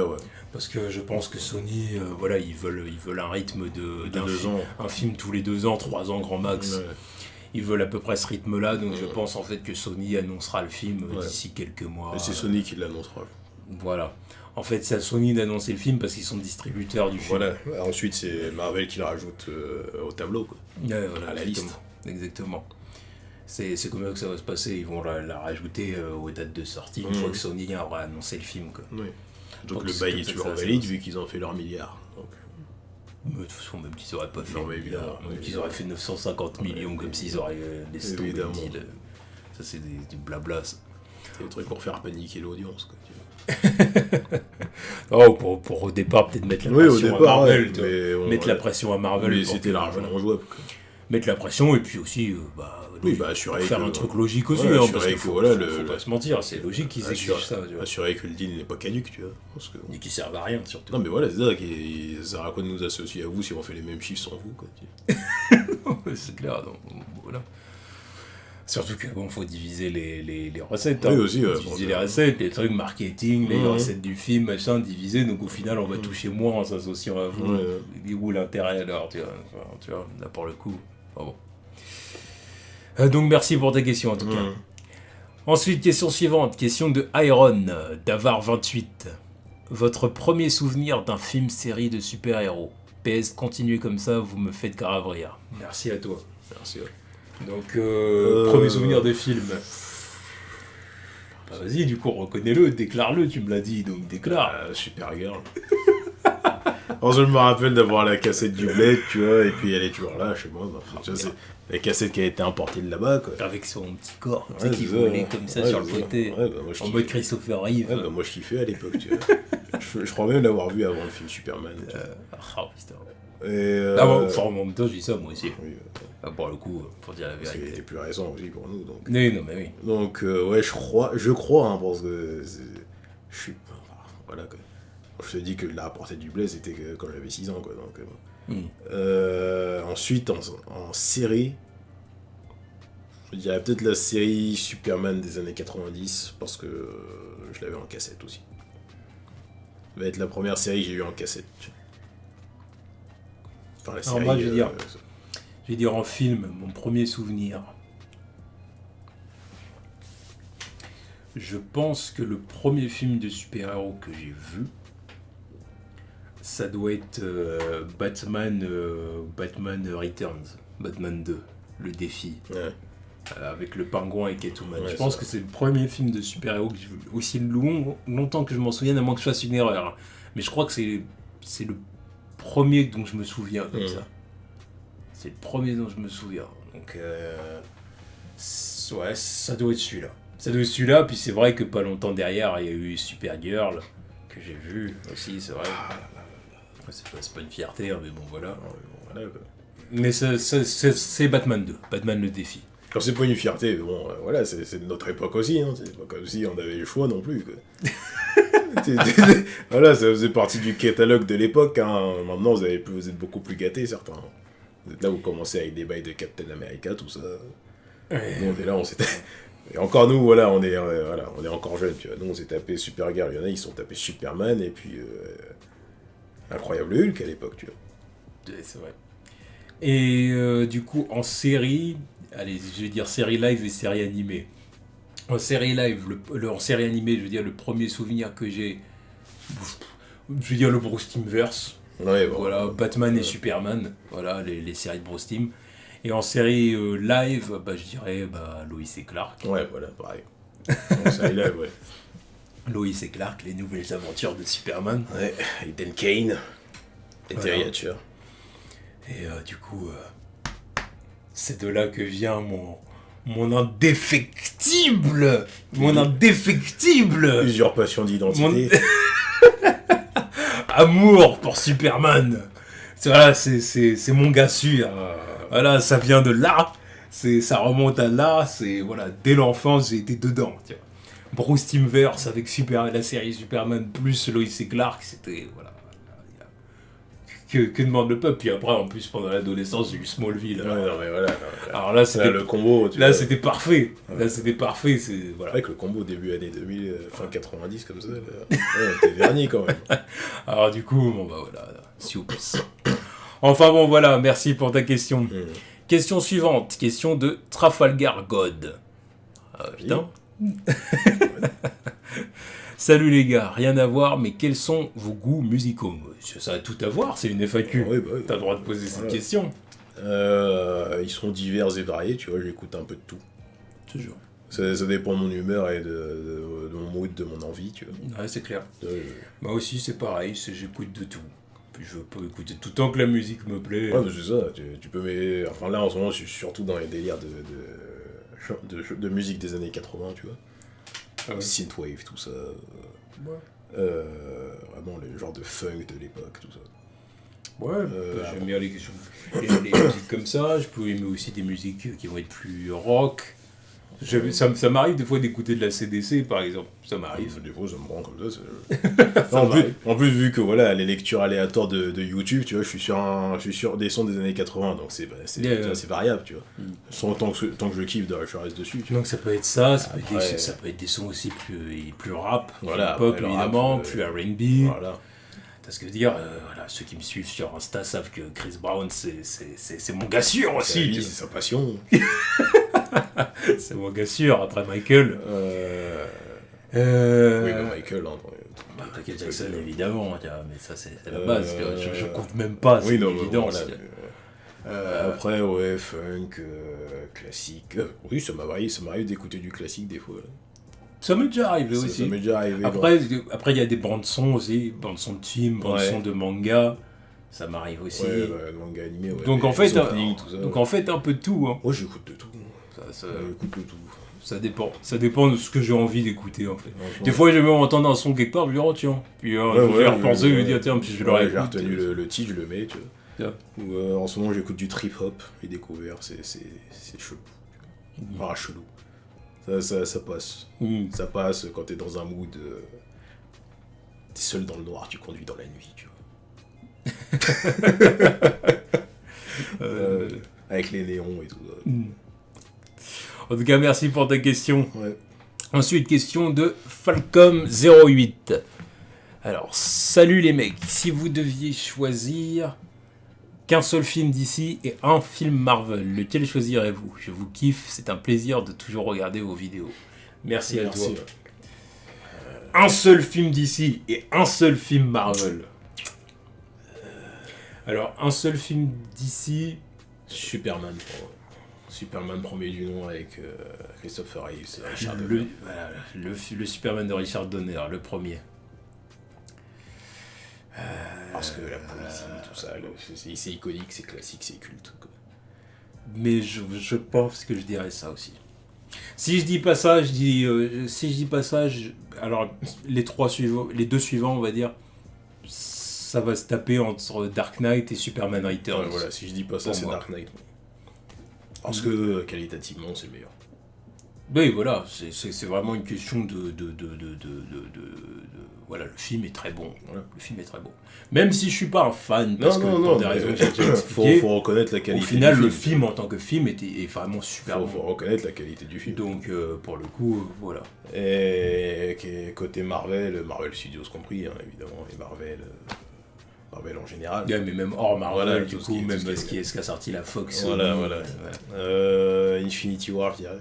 S1: Parce que je pense que Sony, voilà, ils veulent un rythme d'un
S2: 2 ans.
S1: un film tous les 2 ans, 3 ans grand max.
S2: Ouais.
S1: Ils veulent à peu près ce rythme-là, donc je pense en fait que Sony annoncera le film
S2: Ouais.
S1: d'ici quelques mois.
S2: Et c'est Sony qui l'annoncera.
S1: Voilà. En fait, c'est à Sony d'annoncer le film parce qu'ils sont distributeurs du film.
S2: Voilà. Ensuite, c'est Marvel qui le rajoute au tableau, quoi.
S1: Ouais, voilà,
S2: À la liste.
S1: Exactement. C'est comme ça que ça va se passer. Ils vont la rajouter aux dates de sortie une fois que Sony aura annoncé le film. Quoi.
S2: Oui. Donc
S1: Donc,
S2: le
S1: c'est
S2: bail
S1: comme
S2: est
S1: ça que
S2: toujours
S1: ça va
S2: valide
S1: se
S2: vu qu'ils ont fait leur milliard. Donc,
S1: Mais de toute façon, même qu'ils auraient pas fait.
S2: Non, mais évidemment,
S1: Même qu'ils
S2: évidemment.
S1: auraient fait 950 millions comme s'ils auraient laissé tomber le
S2: Évidemment.
S1: deal. Ça, c'est du blabla. Ça.
S2: c'est des trucs pour faire paniquer l'audience, quoi.
S1: Oh, pour au départ, peut-être mettre la
S2: Oui, au
S1: pression
S2: départ,
S1: à Marvel.
S2: ouais,
S1: tu vois.
S2: mais bon,
S1: Mettre
S2: ouais.
S1: la pression à Marvel.
S2: Mais
S1: pour
S2: c'était
S1: que-
S2: largement
S1: voilà.
S2: jouable, quoi.
S1: Mettre la pression et puis aussi
S2: Oui, bah, assurer
S1: faire
S2: que-
S1: un truc logique aussi,
S2: Ouais,
S1: hein,
S2: assurer
S1: parce qu'il
S2: que,
S1: faut,
S2: voilà,
S1: faut pas se mentir, c'est logique qu'ils exigent ça, tu vois.
S2: Assurer que le deal n'est pas caduque, tu vois. Parce que...
S1: Et qui servent à rien surtout.
S2: Non, mais voilà, c'est ça qui ça sert à quoi de nous associer à vous si on fait les mêmes chiffres sans vous, quoi.
S1: C'est clair, donc, voilà. Surtout que bon, faut diviser les recettes.
S2: Oui,
S1: hein.
S2: aussi, ouais,
S1: diviser
S2: bon,
S1: les recettes, les trucs marketing, les
S2: Mhm.
S1: recettes du film, machin, diviser. Donc au final, on va toucher moins en s'associant à vous.
S2: Ouais.
S1: Et où l'intérêt alors, tu vois, là pour le coup. Enfin, bon. Donc merci pour ta question en tout cas.
S2: Mhm.
S1: Ensuite, question suivante, question de Iron, Davar28. Votre premier souvenir d'un film-série de super-héros? PS, continuez comme ça, vous me faites grave rire. Merci à toi.
S2: Merci, ouais.
S1: Donc, premier souvenir de film. Bah, vas-y, du coup, reconnais-le, déclare-le, tu me l'as dit, donc déclare.
S2: Supergirl. Alors, je me rappelle d'avoir la cassette du bled, tu vois, et puis elle est toujours là chez moi. Bah, tu vois, c'est la cassette qui a été importée de là-bas, quoi.
S1: Avec son petit corps, tu sais,
S2: Ouais,
S1: qui
S2: c'est
S1: volait
S2: ça.
S1: comme ça
S2: Ouais,
S1: sur le
S2: c'est ça.
S1: côté.
S2: Ouais, bah, moi, je
S1: En
S2: kiffais.
S1: mode Christopher Reeve.
S2: Ouais, bah, moi je kiffais à l'époque, tu vois. je crois même l'avoir vu avant le film Superman. Tu vois.
S1: Ah, putain.
S2: Et,
S1: Ah, bon, enfin, en même temps, je dis ça, moi aussi.
S2: oui,
S1: Ah, pour le coup, pour dire la
S2: parce qu'il
S1: vérité.
S2: était plus récent aussi pour nous. Donc,
S1: Oui, non, mais oui.
S2: donc ouais, je crois, hein, parce que je suis. Enfin, voilà, quoi. Quand je te dis que la portée du blé, c'était quand j'avais 6 ans, quoi. Donc, ensuite, en série, je dirais peut-être la série Superman des années 90, parce que je l'avais en cassette aussi. Ça va être la première série que j'ai eue en cassette. Enfin, la
S1: Alors,
S2: série.
S1: moi, je vais dire en film, mon premier souvenir. Je pense que le premier film de super-héros que j'ai vu, ça doit être Batman Returns, Batman 2, le défi,
S2: ouais.
S1: avec le pingouin et Catwoman.
S2: Ouais,
S1: je pense
S2: c'est
S1: que c'est le premier film de super-héros que j'ai vu, aussi longtemps que je m'en souvienne, à moins que je fasse une erreur. Mais je crois que c'est le premier dont je me souviens comme ça. C'est le premier dont je me souviens. Donc, ouais, ça doit être celui-là. Ça doit être celui-là, puis c'est vrai que pas longtemps derrière, il y a eu Supergirl, que j'ai vu aussi, c'est vrai. C'est pas une fierté, hein, mais bon, voilà.
S2: Voilà, quoi.
S1: Mais c'est Batman 2, Batman le défi.
S2: Quand c'est pas une fierté, mais bon, voilà, c'est de notre époque aussi, hein. C'est pas comme si on avait le choix non plus, quoi. Voilà, ça faisait partie du catalogue de l'époque, hein. Maintenant, vous êtes beaucoup plus gâtés, certains. Vous êtes là, vous commencez avec des bails de Captain America, tout ça. Nous, on est là, on s'est... Et encore nous, voilà, on est encore jeunes, tu vois. Nous, on s'est tapé Supergirl, il y en a, ils se sont tapés Superman, et puis... Incroyable Hulk à l'époque, tu vois.
S1: C'est vrai. Et du coup, en série, allez, je vais dire série live et série animée. En série live, en série animée, je veux dire, le premier souvenir que j'ai, je veux dire le Bruce Timmverse.
S2: Ouais, bon.
S1: Voilà, Batman et Superman, voilà, les séries de Bruce Timm. Et en série live, bah, je dirais Lois et Clark.
S2: Ouais, voilà, pareil. Donc, ça, là, ouais.
S1: Lois et Clark, les nouvelles aventures de Superman.
S2: Ouais, et Dan Kane. Et
S1: Voilà.
S2: Terry Hatcher.
S1: Et du coup, c'est de là que vient mon indéfectible,
S2: Usurpation d'identité.
S1: amour pour Superman. Voilà, c'est mon gars sûr. Voilà, ça vient de là. Ça remonte à là. Voilà, dès l'enfance, j'ai été dedans. Tu vois. Bruce Timmverse avec la série Superman plus Lois et Clark, c'était voilà. Que demande le peuple. Puis après, en plus, pendant l'adolescence, j'ai eu Smallville.
S2: Ouais, non, mais voilà.
S1: Alors là, c'était
S2: le combo.
S1: Là, c'était parfait.
S2: Ouais.
S1: Là, c'était parfait. C'est voilà.
S2: Avec le combo début années 2000, fin 90 comme ça, là. Ouais, t'es verni quand même.
S1: Alors du coup, bon bah voilà, si vous pousse. Enfin bon voilà, merci pour ta question. Question suivante, question de Trafalgar God. Ah putain. Salut les gars, rien à voir, mais quels sont vos goûts musicaux? Ça a tout à voir, c'est une FAQ.
S2: Oui, bah, oui.
S1: T'as le droit de poser cette question.
S2: Ils sont divers et variés, tu vois, j'écoute un peu de tout.
S1: Toujours.
S2: Ça dépend de mon humeur et de mon mood, de mon envie, tu vois.
S1: Ouais, c'est clair. Moi aussi, c'est pareil, j'écoute de tout. Puis je peux écouter tout tant que la musique me plaît.
S2: Ouais, mais c'est ça, tu peux... Enfin là, en ce moment, je suis surtout dans les délires de musique des années 80, tu vois.
S1: Ah ouais.
S2: Synthwave, tout ça.
S1: Ouais.
S2: Vraiment, le genre de funk de l'époque, tout ça.
S1: Ouais, j'aime bien les musiques comme ça. Je peux aimer aussi des musiques qui vont être plus rock. Ça m'arrive des fois d'écouter de la CDC, par exemple. Ça m'arrive.
S2: Des fois, ça me rend comme ça. En plus, vu que voilà, les lectures aléatoires de YouTube, tu vois, je suis sur des sons des années 80, donc c'est variable, tu vois. Tant que je kiffe, je reste dessus. Tu vois.
S1: Donc ça peut être ça, ça peut être des sons aussi plus rap,
S2: voilà,
S1: plus pop évidemment, plus R&B.
S2: Voilà.
S1: Parce que dire, voilà, ceux qui me suivent sur Insta savent que Chris Brown, c'est mon gars sûr aussi.
S2: C'est sa passion.
S1: C'est mon gars sûr, après Michael.
S2: Oui, bah Michael, hein.
S1: Michael Jackson, évidemment, mais ça c'est la base, je compte même pas, c'est évident.
S2: Après, ouais, funk, classique. Oui, ça m'arrive d'écouter du classique des fois. Là.
S1: Ça m'est déjà arrivé aussi.
S2: Ça m'est déjà arrivé.
S1: Après, il y a des bandes-son aussi, bandes-son de films, bandes-son de manga. Ça m'arrive aussi.
S2: Ouais, manga animé, ouais.
S1: Donc en fait, un peu de tout. Hein.
S2: Moi, j'écoute de tout.
S1: J'écoute de tout. Ça dépend de ce que j'ai envie d'écouter en fait. Des fois, j'ai même entendu un son quelque part, je me dis oh tiens. Puis je vais repenser, je me dis tiens, puis je l'aurais
S2: j'ai retenu le titre, je le mets, tu vois. Ou en ce moment, j'écoute du trip-hop, j'ai découvert, c'est chelou. Enfin, chelou. Ça passe. Ça passe quand t'es dans un mood. T'es seul dans le noir, tu conduis dans la nuit, tu vois. Avec les néons et tout.
S1: En tout cas, merci pour ta question.
S2: Ouais.
S1: Ensuite, question de Falcom08. Alors, salut les mecs. Si vous deviez choisir qu'un seul film d'ici et un film Marvel, lequel choisirez-vous? Je vous kiffe, c'est un plaisir de toujours regarder vos vidéos. Merci à toi. Un seul film d'ici et un seul film Marvel. Alors, un seul film d'ici...
S2: Superman premier du nom avec Christopher Reeves, Richard Donner.
S1: Le Superman de Richard Donner, le premier.
S2: Parce que la poésie, tout ça, c'est iconique, c'est classique, c'est culte. Quoi.
S1: Mais je pense que je dirais ça aussi. Si je dis pas ça, alors les deux suivants, on va dire, ça va se taper entre Dark Knight et Superman Returns.
S2: Ouais, voilà, si je dis pas ça, c'est moi. Dark Knight. Parce que qualitativement, c'est le meilleur.
S1: Oui, voilà, c'est vraiment une question de voilà, le film est très bon. Voilà, le film est très bon. Même si je suis pas un fan, parce que pour des raisons que j'ai déjà expliquées,
S2: faut reconnaître la qualité.
S1: Au final, le film en tant que film est vraiment super bon.
S2: Faut reconnaître la qualité du film.
S1: Donc, pour le coup, voilà.
S2: Et côté Marvel Studios compris, hein, évidemment, et Marvel en général.
S1: Yeah, mais même hors Marvel,
S2: voilà,
S1: du coup, même ce qui a sorti la Fox.
S2: Voilà. Infinity War, je dirais.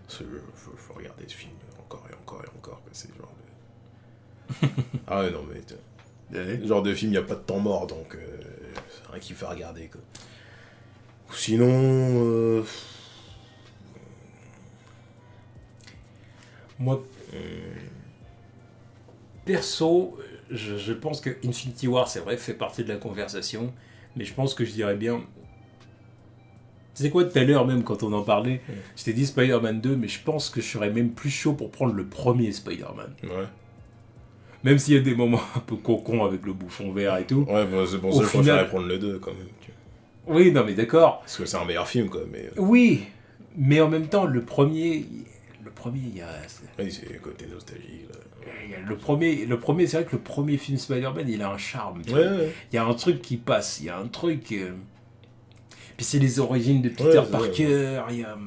S2: Faut regarder ce film encore et encore et encore. C'est le genre de... Ah ouais, non, mais... Le genre de film, il n'y a pas de temps mort, donc c'est rien qui fait regarder, quoi. Sinon...
S1: Moi, perso, je pense que Infinity War, c'est vrai, fait partie de la conversation, mais je pense que je dirais bien Tu sais quoi, tout à l'heure même, quand on en parlait, je t'ai dit Spider-Man 2, mais je pense que je serais même plus chaud pour prendre le premier Spider-Man.
S2: Ouais.
S1: Même s'il y a des moments un peu cocons avec le bouffon vert et tout.
S2: Ouais, bah, c'est pour ça que je préférais prendre le 2 quand même.
S1: Oui, non mais d'accord.
S2: Parce que c'est un meilleur film, quoi. Mais...
S1: Oui, mais en même temps, le premier, il y a...
S2: Oui, c'est le côté nostalgique, là.
S1: Le premier, c'est vrai que le premier film Spider-Man, il a un charme.
S2: Ouais.
S1: Il y a un truc qui passe, il y a un truc... Puis c'est les origines de Peter Parker, il y a...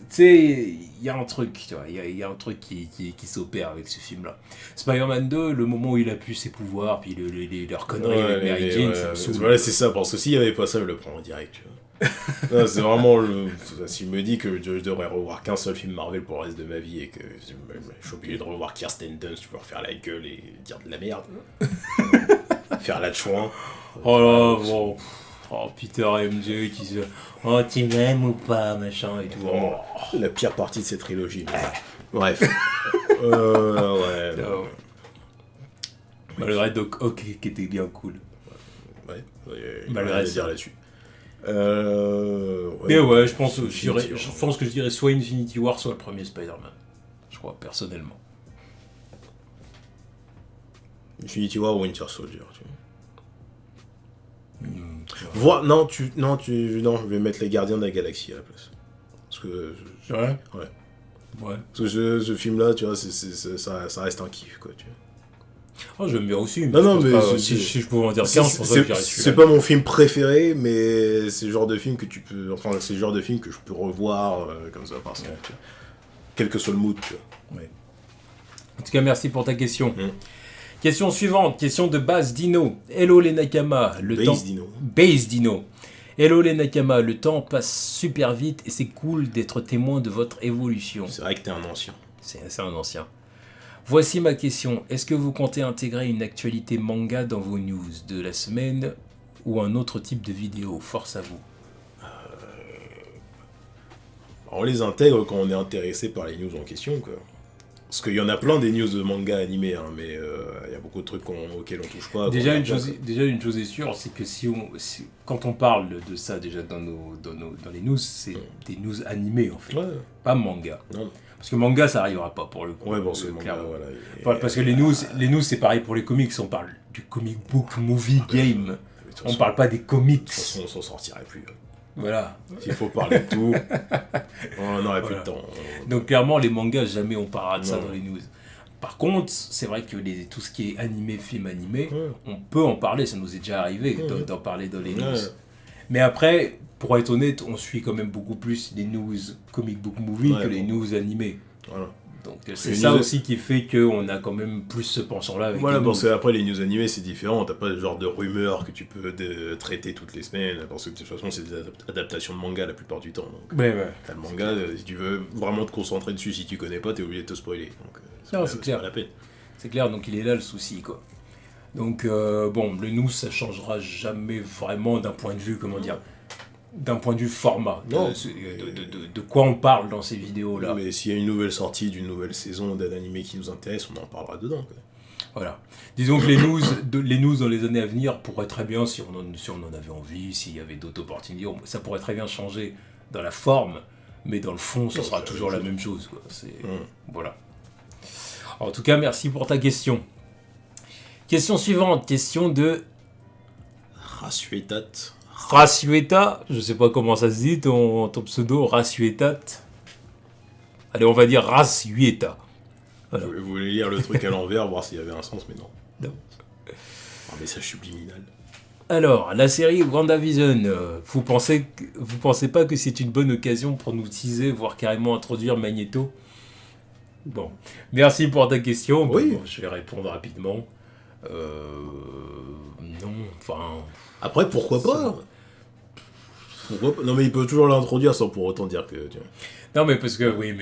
S1: Tu sais, il y a un truc, tu vois, il y a un truc qui s'opère avec ce film-là. Spider-Man 2, le moment où il a pu ses pouvoirs, puis leur connerie avec Mary Jane, ça me saoule.
S2: Voilà, c'est ça, parce que s'il n'y avait pas ça, je le prends en direct, tu vois. Non, c'est vraiment si je me dis que je devrais revoir qu'un seul film Marvel pour le reste de ma vie et que je suis obligé de revoir Kirsten Dunst, tu peux refaire la gueule et dire de la merde. Faire la chouin.
S1: Oh là, bon... Oh, Peter et MJ qui se... Oh, tu m'aimes ou pas, machin et tout.
S2: Vraiment, la pire partie de cette trilogie. Bref. Ouais.
S1: Malgré Doc Ock qui était bien cool.
S2: Ouais.
S1: Malgré
S2: ça. Dire là-dessus.
S1: Mais ouais, je pense que je dirais soit Infinity War, soit le premier Spider-Man. Je crois, personnellement.
S2: Infinity War ou Winter Soldier, tu vois. Non, je vais mettre les Gardiens de la Galaxie à la place. Parce que...
S1: Ouais.
S2: Parce que ce film-là, tu vois, ça reste un kiff, quoi, tu vois.
S1: Oh, j'aime bien aussi.
S2: Mais
S1: si je pouvais en dire 15, je pense que j'irais celui-là.
S2: C'est pas mon film préféré, mais c'est le genre de film que tu peux... Enfin, c'est le genre de film que je peux revoir comme ça, par exemple, tu vois. Quel que soit le mood, tu vois.
S1: Ouais. En tout cas, merci pour ta question. Question suivante, question de Base Dino. Hello les Nakama, Base Dino. Hello les Nakama, le temps passe super vite et c'est cool d'être témoin de votre évolution.
S2: C'est vrai que t'es un ancien.
S1: C'est un ancien. Voici ma question. Est-ce que vous comptez intégrer une actualité manga dans vos news de la semaine ou un autre type de vidéo? Force à vous.
S2: On les intègre quand on est intéressé par les news en question, quoi. Parce qu'il y en a plein des news de manga animés, hein, mais il y a beaucoup de trucs auxquels on touche pas.
S1: Déjà, une chose est sûre, c'est que quand on parle de ça déjà dans les news, c'est des news animées en fait, pas manga. Non. Parce que manga, ça n'arrivera pas pour le coup.
S2: Ouais, bon, c'est manga, voilà.
S1: Parce que les news, c'est pareil pour les comics, on parle du comic book, movie, game. On parle pas des comics. De toute
S2: façon, on s'en sortirait plus.
S1: Voilà.
S2: S'il faut parler de tout, on n'aurait plus de temps.
S1: Donc clairement, les mangas, jamais on parlera de ça dans les news. Par contre, c'est vrai que tout ce qui est animé, film animé, on peut en parler, ça nous est déjà arrivé d'en parler dans les news. Mais après, pour être honnête, on suit quand même beaucoup plus les news comic book movie que les news animés. Voilà. Donc c'est ça aussi qui fait qu'on a quand même plus ce penchant-là.
S2: Voilà, parce qu'après les news animées c'est différent, t'as pas le genre de rumeurs que tu peux traiter toutes les semaines, parce que de toute façon c'est des adaptations de manga la plupart du temps. Donc, t'as le manga, si tu veux vraiment te concentrer dessus, si tu connais pas, t'es obligé de te spoiler. Donc
S1: c'est clair.
S2: Pas la peine.
S1: C'est clair, donc il est là le souci, quoi. Donc bon, le news ça changera jamais vraiment d'un point de vue, comment dire, d'un point de vue format, de quoi on parle dans ces vidéos-là.
S2: Mais s'il y a une nouvelle sortie d'une nouvelle saison d'un animé qui nous intéresse, on en parlera dedans, quoi.
S1: Voilà. Disons que les news dans les années à venir pourraient très bien, si on en avait envie, s'il y avait d'autres opportunités, ça pourrait très bien changer dans la forme, mais dans le fond, ce sera toujours la même chose, quoi. Voilà. En tout cas, merci pour ta question. Question suivante, question de... Rasuetat, je sais pas comment ça se dit, ton pseudo, Rasuetat. Allez, on va dire Rasuetat.
S2: Voilà. Je voulais lire le truc à l'envers, voir s'il y avait un sens, mais non. Un message subliminal.
S1: Alors, la série WandaVision, vous pensez pas que c'est une bonne occasion pour nous teaser, voire carrément introduire Magneto? Bon, merci pour ta question.
S2: Oui.
S1: Bon, je vais répondre rapidement. Non, enfin...
S2: Après, pourquoi pas? Non, mais il peut toujours l'introduire sans pour autant dire que... Tu vois.
S1: Non, mais parce que... Oui,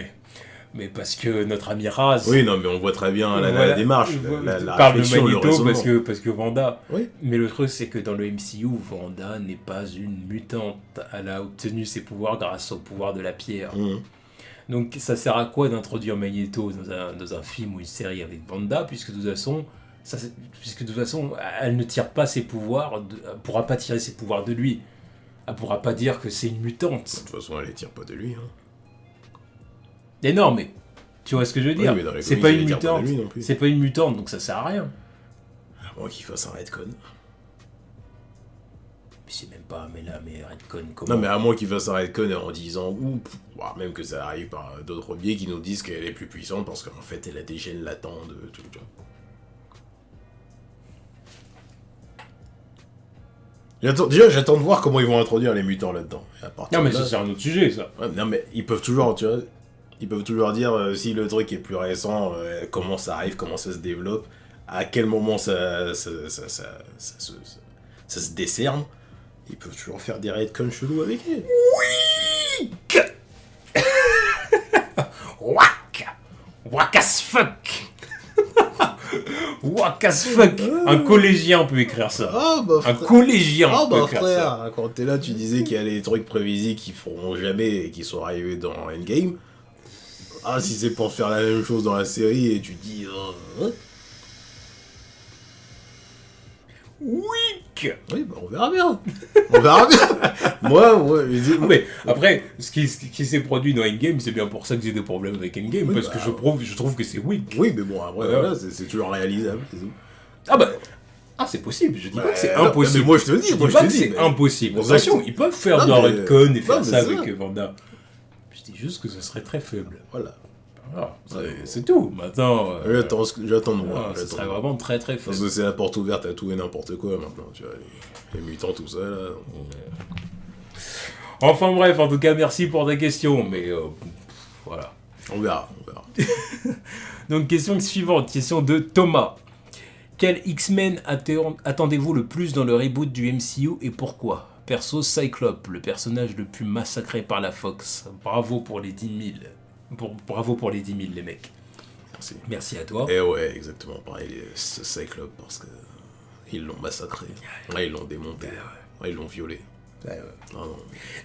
S1: mais parce que notre ami Raz...
S2: Oui, non, mais on voit très bien la démarche, la
S1: parle de Magneto parce que Wanda...
S2: Oui.
S1: Mais le truc, c'est que dans le MCU, Wanda n'est pas une mutante. Elle a obtenu ses pouvoirs grâce au pouvoir de la pierre. Donc, ça sert à quoi d'introduire Magneto dans un film ou une série avec Wanda, puisque de toute façon, elle ne tire pas ses pouvoirs, elle ne pourra pas tirer ses pouvoirs de lui. Elle pourra pas dire que c'est une mutante.
S2: De toute façon, elle les tire pas de lui. Hein.
S1: Et non, mais tu vois ce que je veux dire,
S2: Oui, mais dans les
S1: c'est
S2: comics,
S1: pas
S2: elle
S1: une
S2: les tire pas de
S1: mutante.
S2: lui non plus.
S1: C'est pas une mutante, donc ça sert à rien.
S2: À moins qu'il fasse un retcon.
S1: Mais c'est même pas, mais là, mais Redcon, comment?
S2: Non, mais à moins qu'il fasse un retcon en disant, ou voire même que ça arrive par d'autres biais qui nous disent qu'elle est plus puissante parce qu'en fait elle a des gènes latents de tout. Tu vois. J'attends de voir comment ils vont introduire les mutants là-dedans.
S1: Non, mais ça, c'est un autre sujet, ça.
S2: Ouais, non, mais ils peuvent toujours, tu vois, ils peuvent toujours dire si le truc est plus récent, comment ça arrive, comment ça se développe, à quel moment ça se décerne. Ils peuvent toujours faire des retcons chelous avec elle.
S1: Oui. Wack as fuck. Wack as fuck. Un collégien peut écrire ça.
S2: Ah bah
S1: Un collégien peut écrire
S2: frère,
S1: ça.
S2: quand t'es là, tu disais qu'il y a des trucs prévisibles qui feront jamais et qui sont arrivés dans Endgame. Ah, si c'est pour faire la même chose dans la série et tu dis...
S1: Weak.
S2: Oui, bah on verra bien. On verra bien. Moi,
S1: mais après, ce qui s'est produit dans Endgame, c'est bien pour ça que j'ai des problèmes avec Endgame,
S2: oui,
S1: parce
S2: bah,
S1: que je trouve que c'est weak.
S2: Oui, mais bon, après, voilà, c'est toujours réalisable.
S1: Ah bah... Ah, c'est possible, je dis pas que c'est
S2: non,
S1: impossible.
S2: Mais moi, je te le dis.
S1: Je dis pas que c'est impossible. Attention, ils peuvent faire de la retcon et faire ça avec Wanda. Je dis juste que ce serait très faible.
S2: Voilà.
S1: Voilà, c'est tout. Maintenant...
S2: J'attends de voir.
S1: Ce serait vraiment très très faible.
S2: Parce que c'est la porte ouverte à tout et n'importe quoi maintenant, tu vois. Les mutants, tout ça, là.
S1: Enfin bref, en tout cas, merci pour ta question, mais... voilà.
S2: On verra.
S1: Donc, question suivante, question de Thomas. Quel X-Men attendez-vous le plus dans le reboot du MCU et pourquoi? Perso, Cyclope, le personnage le plus massacré par la Fox. Bravo pour les 10 000. Bravo pour les 10 000, les mecs.
S2: Merci.
S1: Merci à toi.
S2: Et ouais, exactement pareil, ce Cyclope, parce que ils l'ont massacré. Ouais, ils l'ont démonté. Ouais, ils l'ont violé.
S1: Ouais.
S2: Non.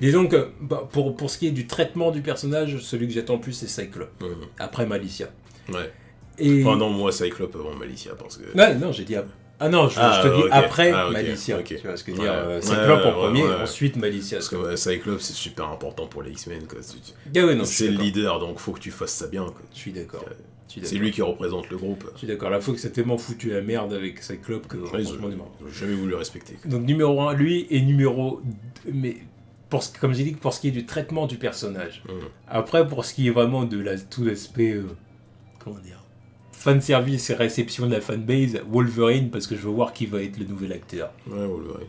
S1: Disons que pour ce qui est du traitement du personnage, celui que j'attends le plus, c'est Cyclope. Après Malicia.
S2: Ouais.
S1: Et...
S2: Enfin non, moi Cyclope avant Malicia, parce que...
S1: Ouais, non, j'ai dit... Ah non, je te dis
S2: okay.
S1: après
S2: okay.
S1: Malicia.
S2: Okay.
S1: Tu vois ce que je veux dire. Cyclope en premier, ensuite Malicia.
S2: Parce que Cyclope, c'est super important pour les X-Men.
S1: C'est
S2: le leader, donc faut que tu fasses ça bien. Quoi.
S1: Je suis d'accord.
S2: C'est lui qui représente le groupe.
S1: Je suis d'accord. La Fox a tellement foutu la merde avec Cyclope que franchement,
S2: ils n'ont jamais voulu le respecter. Quoi.
S1: Donc numéro 1, lui, et numéro 2... Mais comme j'ai dit, pour ce qui est du traitement du personnage. Après, pour ce qui est vraiment de tout l'aspect... comment dire, fanservice et réception de la fanbase, Wolverine, parce que je veux voir qui va être le nouvel acteur.
S2: Ouais, Wolverine.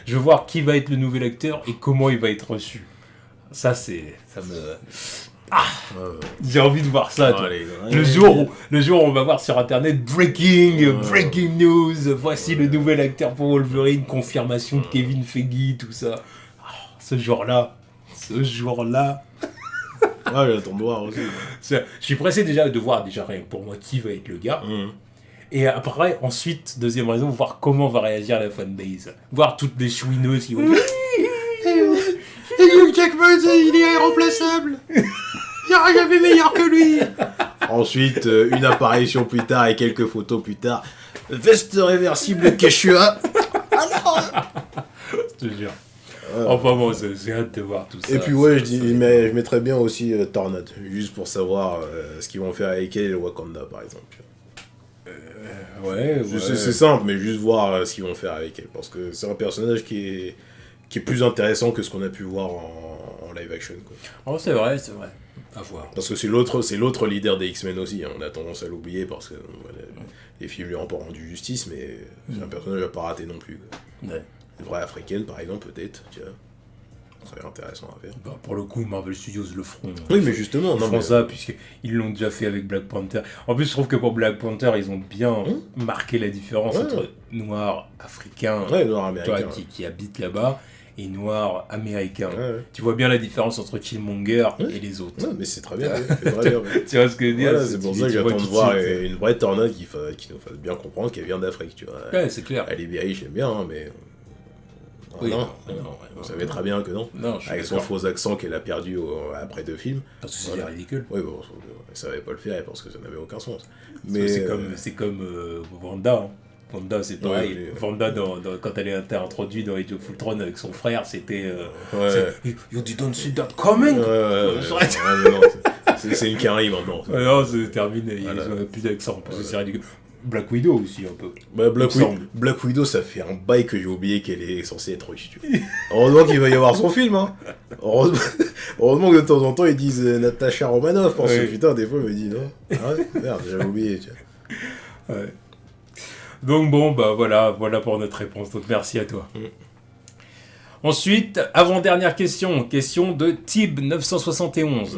S1: Je veux voir qui va être le nouvel acteur et comment il va être reçu. Ça me... J'ai envie de voir ça. Le jour où on va voir sur internet breaking news, voici le nouvel acteur pour Wolverine, confirmation de Kevin Feige, tout ça. Ce jour-là.
S2: J'attends de voir aussi.
S1: Je suis pressé déjà de voir rien pour moi qui va être le gars. Et après, ensuite, deuxième raison, voir comment va réagir la fanbase. Voir toutes les chouineuses qui vont dire
S2: et Hugh Jackman, il est irremplaçable. Il n'y aura jamais meilleur que lui. Ensuite, une apparition plus tard et quelques photos plus tard. Veste réversible Quechua.
S1: Je te jure. Enfin bon, j'ai hâte de voir tout ça.
S2: Et puis ouais, je mettrais bien aussi Tornade, juste pour savoir ce qu'ils vont faire avec elle et Wakanda par exemple. C'est simple, mais juste voir ce qu'ils vont faire avec elle, parce que c'est un personnage qui est plus intéressant que ce qu'on a pu voir en live action. Quoi.
S1: Oh, c'est vrai. À voir.
S2: Parce que c'est l'autre leader des X-Men aussi, hein. On a tendance à l'oublier parce que les films lui ont pas rendu justice, mais c'est un personnage à pas rater non plus. Quoi. Ouais. Une vraie africaine, par exemple, peut-être, tu vois. Ça serait intéressant à faire.
S1: Pour le coup, Marvel Studios le feront.
S2: Oui, mais justement,
S1: ils feront ça, puisqu'ils l'ont déjà fait avec Black Panther. En plus, je trouve que pour Black Panther, ils ont bien marqué la différence entre noirs africains,
S2: noirs américains,
S1: qui habitent là-bas, et noirs américains. Tu vois bien la différence entre Killmonger et les autres.
S2: Non, mais c'est très bien.
S1: Tu vois ce que je veux dire?
S2: C'est pour ça que j'attends de voir une vraie Tornade qui nous fasse bien comprendre qu'elle vient d'Afrique, tu vois.
S1: Ouais, c'est clair.
S2: Elle est bien riche, j'aime bien, hein, mais... Vous savez très bien que non. Avec son faux accent qu'elle a perdu après 2 films.
S1: Parce que c'est ridicule.
S2: Oui, bon, elle savait pas le faire parce que ça n'avait aucun sens.
S1: Mais c'est comme Wanda. Hein. Vanda, c'est pareil.
S2: Ouais.
S1: Vanda, quand elle était introduite dans Age of Ultron avec son frère, c'était... You didn't see that coming.
S2: Mais non, c'est une carré maintenant.
S1: Non, c'est terminé, ils ont plus d'accent, parce que c'est ridicule. Black Widow aussi, un peu.
S2: Bah, Black Widow, ça fait un bail que j'ai oublié qu'elle est censée être russe. Tu vois. Heureusement qu'il va y avoir son film. Hein. Heureusement que de temps en temps ils disent Natasha Romanoff. Parce que putain, des fois, je me dis non. Ah ouais, merde, j'avais oublié. Tu vois.
S1: Ouais. Donc bon, bah voilà pour notre réponse. Donc merci à toi. Ensuite, avant-dernière question de Tib971.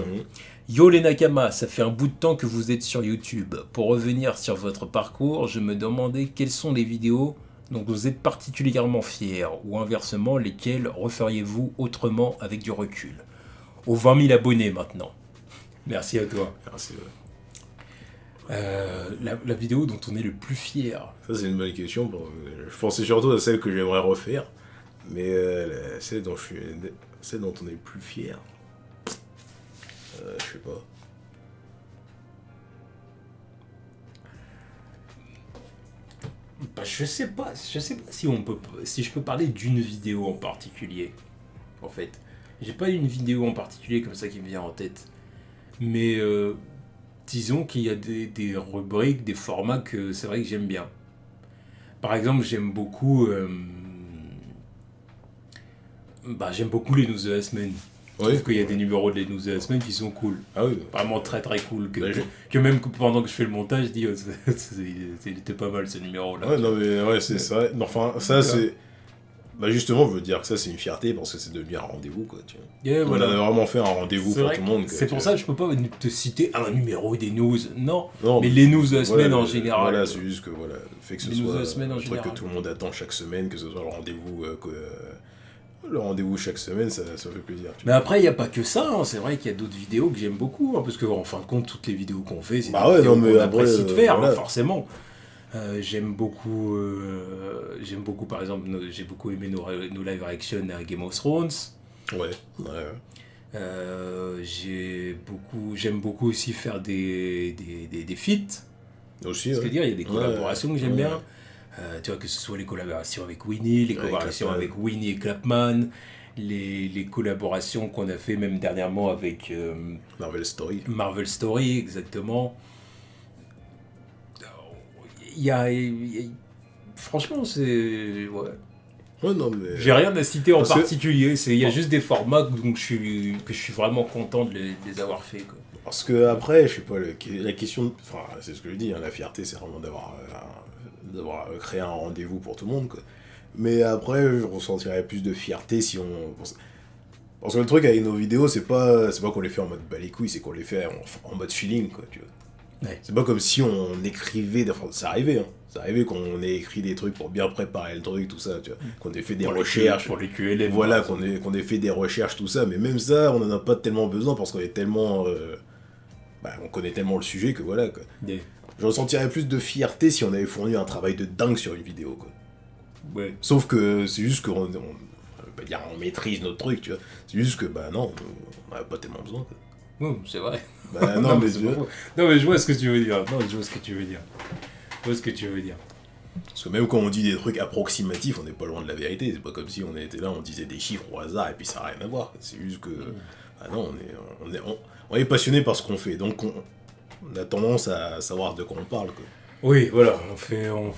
S1: Yo les Nakama, ça fait un bout de temps que vous êtes sur YouTube. Pour revenir sur votre parcours, je me demandais quelles sont les vidéos dont vous êtes particulièrement fiers, ou inversement, lesquelles referiez-vous autrement avec du recul. Aux 20 000 abonnés maintenant. Merci à toi.
S2: Merci.
S1: La vidéo dont on est le plus fier.
S2: Ça c'est une bonne question. Je pensais surtout à celle que j'aimerais refaire, mais celle dont on est le plus fier. Je sais pas.
S1: Bah, je sais pas si je peux parler d'une vidéo en particulier. En fait, j'ai pas une vidéo en particulier comme ça qui me vient en tête. Mais disons qu'il y a des rubriques, des formats que c'est vrai que j'aime bien. Par exemple, j'aime beaucoup les news de la semaine. Je trouve qu'il y a des numéros de les news de la semaine qui sont cool.
S2: Ah oui.
S1: Vraiment très très cool. Que même pendant que je fais le montage, je dis c'était pas mal ce numéro là.
S2: Ouais, non mais ouais, c'est vrai. Enfin, ça c'est. Bah justement, je veux dire que ça c'est une fierté parce que c'est devenu un rendez-vous quoi. Tu vois.
S1: Yeah, voilà.
S2: On a vraiment fait un rendez-vous pour tout le monde.
S1: C'est pour ça que je peux pas te citer un numéro des news. Non mais les news de la semaine en général.
S2: Voilà, c'est juste que voilà, le fait que ce soit un truc que tout le monde attend chaque semaine, que ce soit le rendez-vous. Le rendez-vous chaque semaine, ça fait plaisir.
S1: Mais après, il n'y a pas que ça. Hein. C'est vrai qu'il y a d'autres vidéos que j'aime beaucoup. Hein, parce qu'en fin de compte, toutes les vidéos qu'on fait, c'est des vidéos qu'on apprécie de faire, voilà. Hein, forcément. J'aime beaucoup, par exemple, j'ai beaucoup aimé nos live reaction à Game of Thrones.
S2: Ouais.
S1: J'aime beaucoup aussi faire des feats.
S2: Aussi,
S1: C'est-à-dire, il y a des collaborations que j'aime bien. Tu vois, que ce soit les collaborations avec Winnie, les collaborations avec Winnie et Clapman, les collaborations qu'on a fait même dernièrement avec Marvel Story, exactement. Franchement, c'est... Ouais, non, mais... J'ai rien à citer en particulier, il y a juste des formats donc que je suis vraiment content de les avoir fait. Quoi.
S2: Parce que après, je sais pas, la question... Enfin, c'est ce que je dis, hein, la fierté, c'est vraiment d'avoir créé un rendez-vous pour tout le monde, quoi. Mais après, je ressentirais plus de fierté si on... Parce que le truc avec nos vidéos, c'est pas qu'on les fait en mode bah les couilles, c'est qu'on les fait en mode feeling, quoi, tu vois. Ouais. C'est pas comme si on écrivait... Enfin, ça arrivait, hein. Ça arrivait qu'on ait écrit des trucs pour bien préparer le truc, tout ça, tu vois. Qu'on ait fait des recherches.
S1: Pour les QLM.
S2: Voilà, qu'on ait fait des recherches, tout ça. Mais même ça, on en a pas tellement besoin parce qu'on est tellement... on connaît tellement le sujet que voilà, quoi. Yeah. Je ressentirais plus de fierté si on avait fourni un travail de dingue sur une vidéo, quoi.
S1: Ouais.
S2: Sauf que c'est juste qu'on maîtrise notre truc, tu vois. C'est juste que, non, on n'a pas tellement besoin, quoi.
S1: C'est vrai.
S2: Non, mais
S1: je vois ce que tu veux dire.
S2: Parce que même quand on dit des trucs approximatifs, on n'est pas loin de la vérité. C'est pas comme si on était là, on disait des chiffres au hasard et puis ça n'a rien à voir. C'est juste que, on est passionné par ce qu'on fait. Donc on a tendance à savoir de quoi on parle, quoi.
S1: Oui, voilà,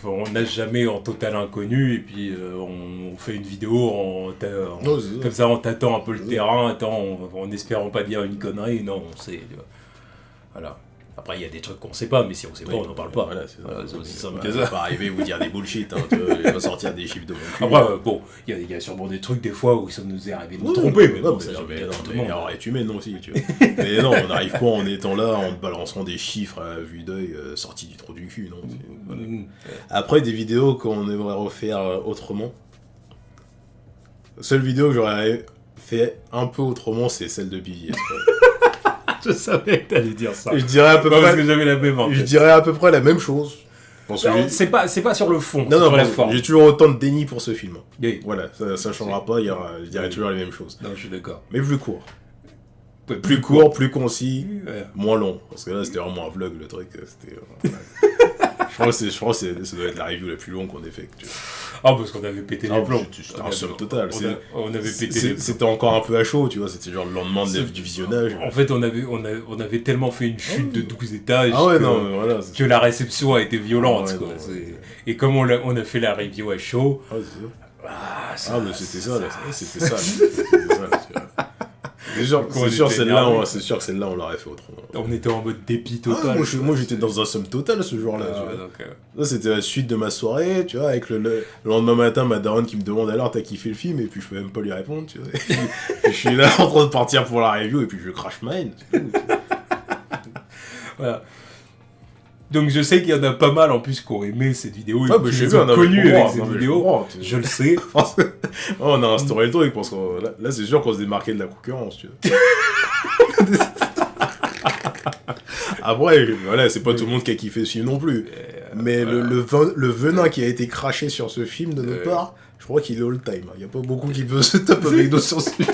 S1: on nage jamais en total inconnu et puis on fait une vidéo comme ça on tâtant un peu le terrain, en espérant pas dire une connerie, non, on sait, voilà. Après il y a des trucs qu'on sait pas, mais si on sait pas, on n'en parle pas.
S2: Voilà, c'est aussi simple que ça. On va pas arriver vous dire des bullshit, hein, tu vas sortir des chiffres de mon cul.
S1: Après, il y a sûrement des trucs des fois où ça nous est arrivé de nous tromper, mais bon, ça
S2: arrête humaine aussi, tu vois. Mais non, on n'arrive pas en étant là, en te balançant des chiffres à vue d'œil sortis du trou du cul, non. Voilà. Après, des vidéos qu'on aimerait refaire autrement. La seule vidéo que j'aurais fait un peu autrement, c'est celle de BVS.
S1: Je savais que t'allais dire ça.
S2: Je dirais à peu près.
S1: Parce que j'avais la même en tête.
S2: Je dirais à peu près la même chose.
S1: C'est pas sur le fond,
S2: non,
S1: sur la forme.
S2: J'ai toujours autant de déni pour ce film.
S1: Oui.
S2: Voilà, ça changera pas, je dirais toujours les mêmes choses.
S1: Non, je suis d'accord.
S2: Mais plus court. Plus court, plus concis, moins long. Parce que là, c'était vraiment un vlog, le truc. C'était... je crois que ça doit être la review la plus longue qu'on ait faite.
S1: Ah, parce qu'on avait pété les plombs.
S2: C'était un somme total.
S1: On avait pété les plombs.
S2: C'était encore un peu à chaud, tu vois. C'était genre le lendemain du visionnage.
S1: En fait, on avait tellement fait une chute de 12 étages que la réception a été violente. Quoi. Et comme on a fait la review à chaud...
S2: mais c'était ça, là. C'était ça. C'est sûr que celle-là, on l'aurait fait autrement.
S1: On était en mode dépit total.
S2: Moi, j'étais dans un somme total ce jour-là. Ça, c'était la suite de ma soirée, tu vois, avec le lendemain matin, ma daronne qui me demande alors, t'as kiffé le film, et puis je peux même pas lui répondre, tu vois. Et je suis là en train de partir pour la review, et puis je crash mine.
S1: Voilà. Donc je sais qu'il y en a pas mal en plus qui ont aimé cette vidéo et qui
S2: les
S1: ont connu avec cette vidéo. Je le sais.
S2: On a instauré le truc parce que là c'est sûr qu'on se démarquait de la concurrence, tu vois. Après, voilà, c'est pas tout le monde qui a kiffé ce film non plus. Mais le venin qui a été craché sur ce film de notre part, je crois qu'il est all time. Il y a pas beaucoup qui veulent se taper avec nous sur ce film.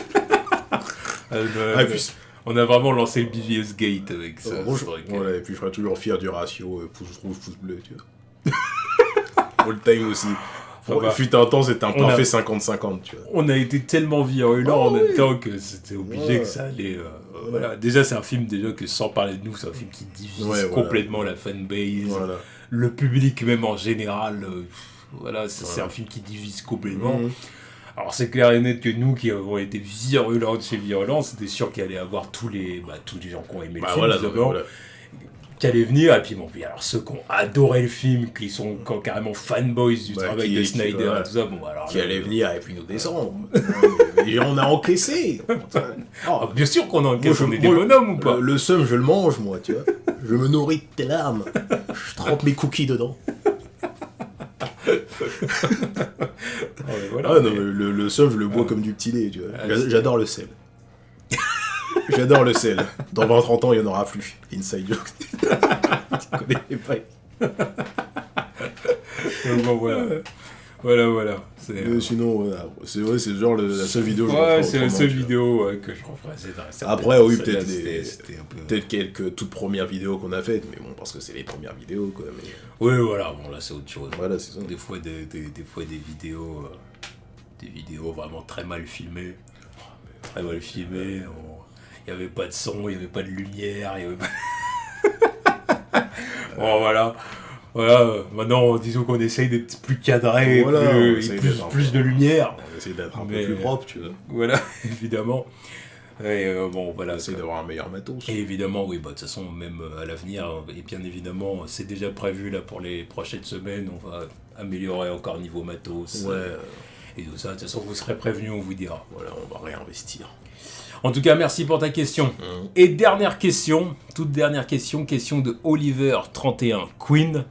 S1: On a vraiment lancé le BVS Gate avec ça.
S2: Voilà, et puis je serai toujours fier du ratio pouce rouge, pouce bleu, tu vois. All time aussi. Fut un temps, c'était un parfait 50-50, tu vois.
S1: On a été tellement virulents en même temps que c'était obligé que ça allait... Voilà. Déjà, c'est un film que, sans parler de nous, c'est un film qui divise complètement la fanbase. Voilà. Le public même en général, c'est un film qui divise complètement. Alors c'est clair et net que nous qui avons été virulents de chez Virulents, c'était sûr qu'il allait y avoir tous les gens qui ont aimé le film, qui allaient venir, et puis alors ceux qui ont adoré le film, qui sont carrément fanboys du travail de Snyder et tout ça, alors...
S2: Qui allaient venir et puis nous descendre. Et on a encaissé.
S1: Bien sûr qu'on a encaissé, on est des bonhommes ou pas?
S2: Le seum, je le mange, moi, tu vois. Je me nourris de tes larmes. Je trempe mes cookies dedans. Le seum, je le bois comme du petit lait, tu vois. J'adore le sel. J'adore le sel. Dans 20-30 ans, il n'y en aura plus. Inside joke. Tu connais les bails.
S1: Voilà.
S2: Sinon, c'est genre la seule vidéo
S1: c'est la seule vidéo que je referai.
S2: Après, oui, peut-être quelques toutes premières vidéos qu'on a faites, mais bon, parce que c'est les premières vidéos, quoi. Mais...
S1: Oui, voilà, bon, là, c'est autre chose.
S2: Voilà, c'est ça.
S1: Des fois, des vidéos vraiment très mal filmées. Très mal filmées. Il n'y avait pas de son, il n'y avait pas de lumière, il n'y avait pas... Bon, voilà. Maintenant, disons qu'on essaye d'être plus cadré, plus de lumière.
S2: On essaye d'être un peu plus propre, tu vois.
S1: Voilà, évidemment. Et
S2: on essaye d'avoir un meilleur matos.
S1: Et évidemment, oui, de toute façon, même à l'avenir, et bien évidemment, c'est déjà prévu là pour les prochaines semaines, on va améliorer encore niveau matos. Et tout ça, de toute façon, vous serez prévenus, on vous dira.
S2: Voilà, on va réinvestir.
S1: En tout cas, merci pour ta question. Et dernière question, toute dernière question de Oliver31 Queen.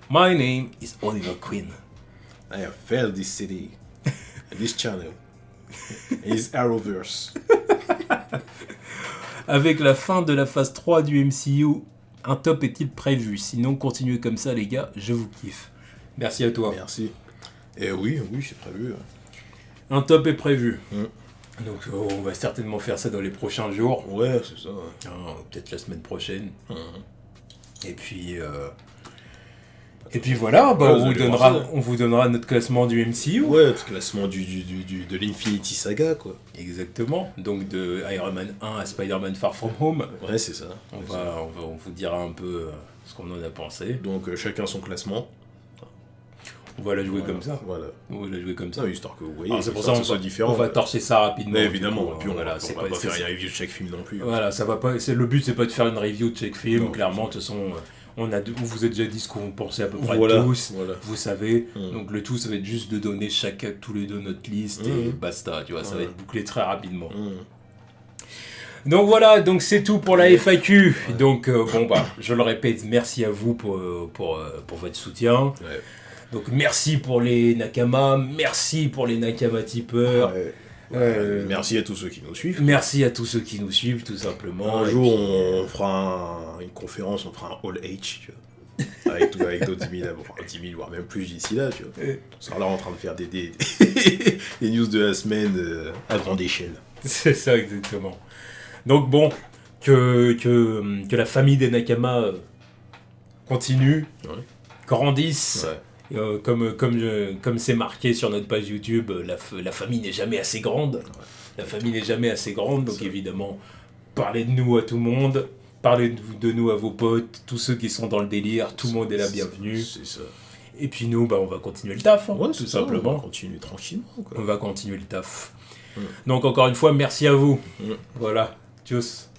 S1: My name is Oliver Queen.
S2: I have failed this city, this channel, and this Arrowverse.
S1: Avec la fin de la phase 3 du MCU, un top est-il prévu? Sinon, continuez comme ça, les gars, je vous kiffe. Merci à toi.
S2: Merci. Et oui, c'est prévu.
S1: Un top est prévu. Donc on va certainement faire ça dans les prochains jours.
S2: Ouais, c'est ça.
S1: Peut-être la semaine prochaine. Et puis voilà, on vous donnera notre classement du MCU.
S2: Ouais, notre classement de l'Infinity Saga, quoi.
S1: Exactement. Donc de Iron Man 1 à Spider-Man Far From Home.
S2: Ouais, c'est ça.
S1: On vous dira un peu ce qu'on en a pensé.
S2: Donc chacun son classement.
S1: On va la jouer comme ça.
S2: On
S1: va la jouer comme ça.
S2: Non, histoire que vous voyez.
S1: Alors, c'est pour ça qu'on va torcher ça rapidement.
S2: Mais évidemment. Et puis on va pas
S1: faire
S2: une review de chaque film non plus.
S1: Voilà, ça va pas. Le but, c'est pas de faire une review de chaque film. Non, clairement, de toute façon, on vous a déjà dit ce qu'on pensait à peu près tous. Vous savez. Donc le tout, ça va être juste de donner tous les deux notre liste et basta. Tu vois, ça va être bouclé très rapidement. Donc voilà, donc c'est tout pour la FAQ. Donc je le répète, merci à vous pour votre soutien. Donc merci pour les Nakama, merci pour les Nakama tipeurs.
S2: Merci à tous ceux qui nous suivent.
S1: Merci à tous ceux qui nous suivent, tout simplement.
S2: Un jour, on fera une conférence, on fera un All H, tu vois. Avec d'autres 10 000, voire même plus d'ici là, tu vois. On sera là en train de faire des news de la semaine à grande échelle.
S1: C'est ça, exactement. Donc bon, que la famille des Nakama continue. grandissent.
S2: Ouais.
S1: Comme c'est marqué sur notre page YouTube, la famille n'est jamais assez grande.
S2: Ouais.
S1: La famille n'est jamais assez grande, donc évidemment, parlez de nous à tout le monde, parlez de nous à vos potes, tous ceux qui sont dans le délire, tout le monde est la bienvenue.
S2: C'est ça.
S1: Et puis nous, on va continuer le taf,
S2: Ouais,
S1: tout simplement.
S2: On va continuer tranquillement. Quoi.
S1: On va continuer le taf. Donc encore une fois, merci à vous. Voilà, tchuss.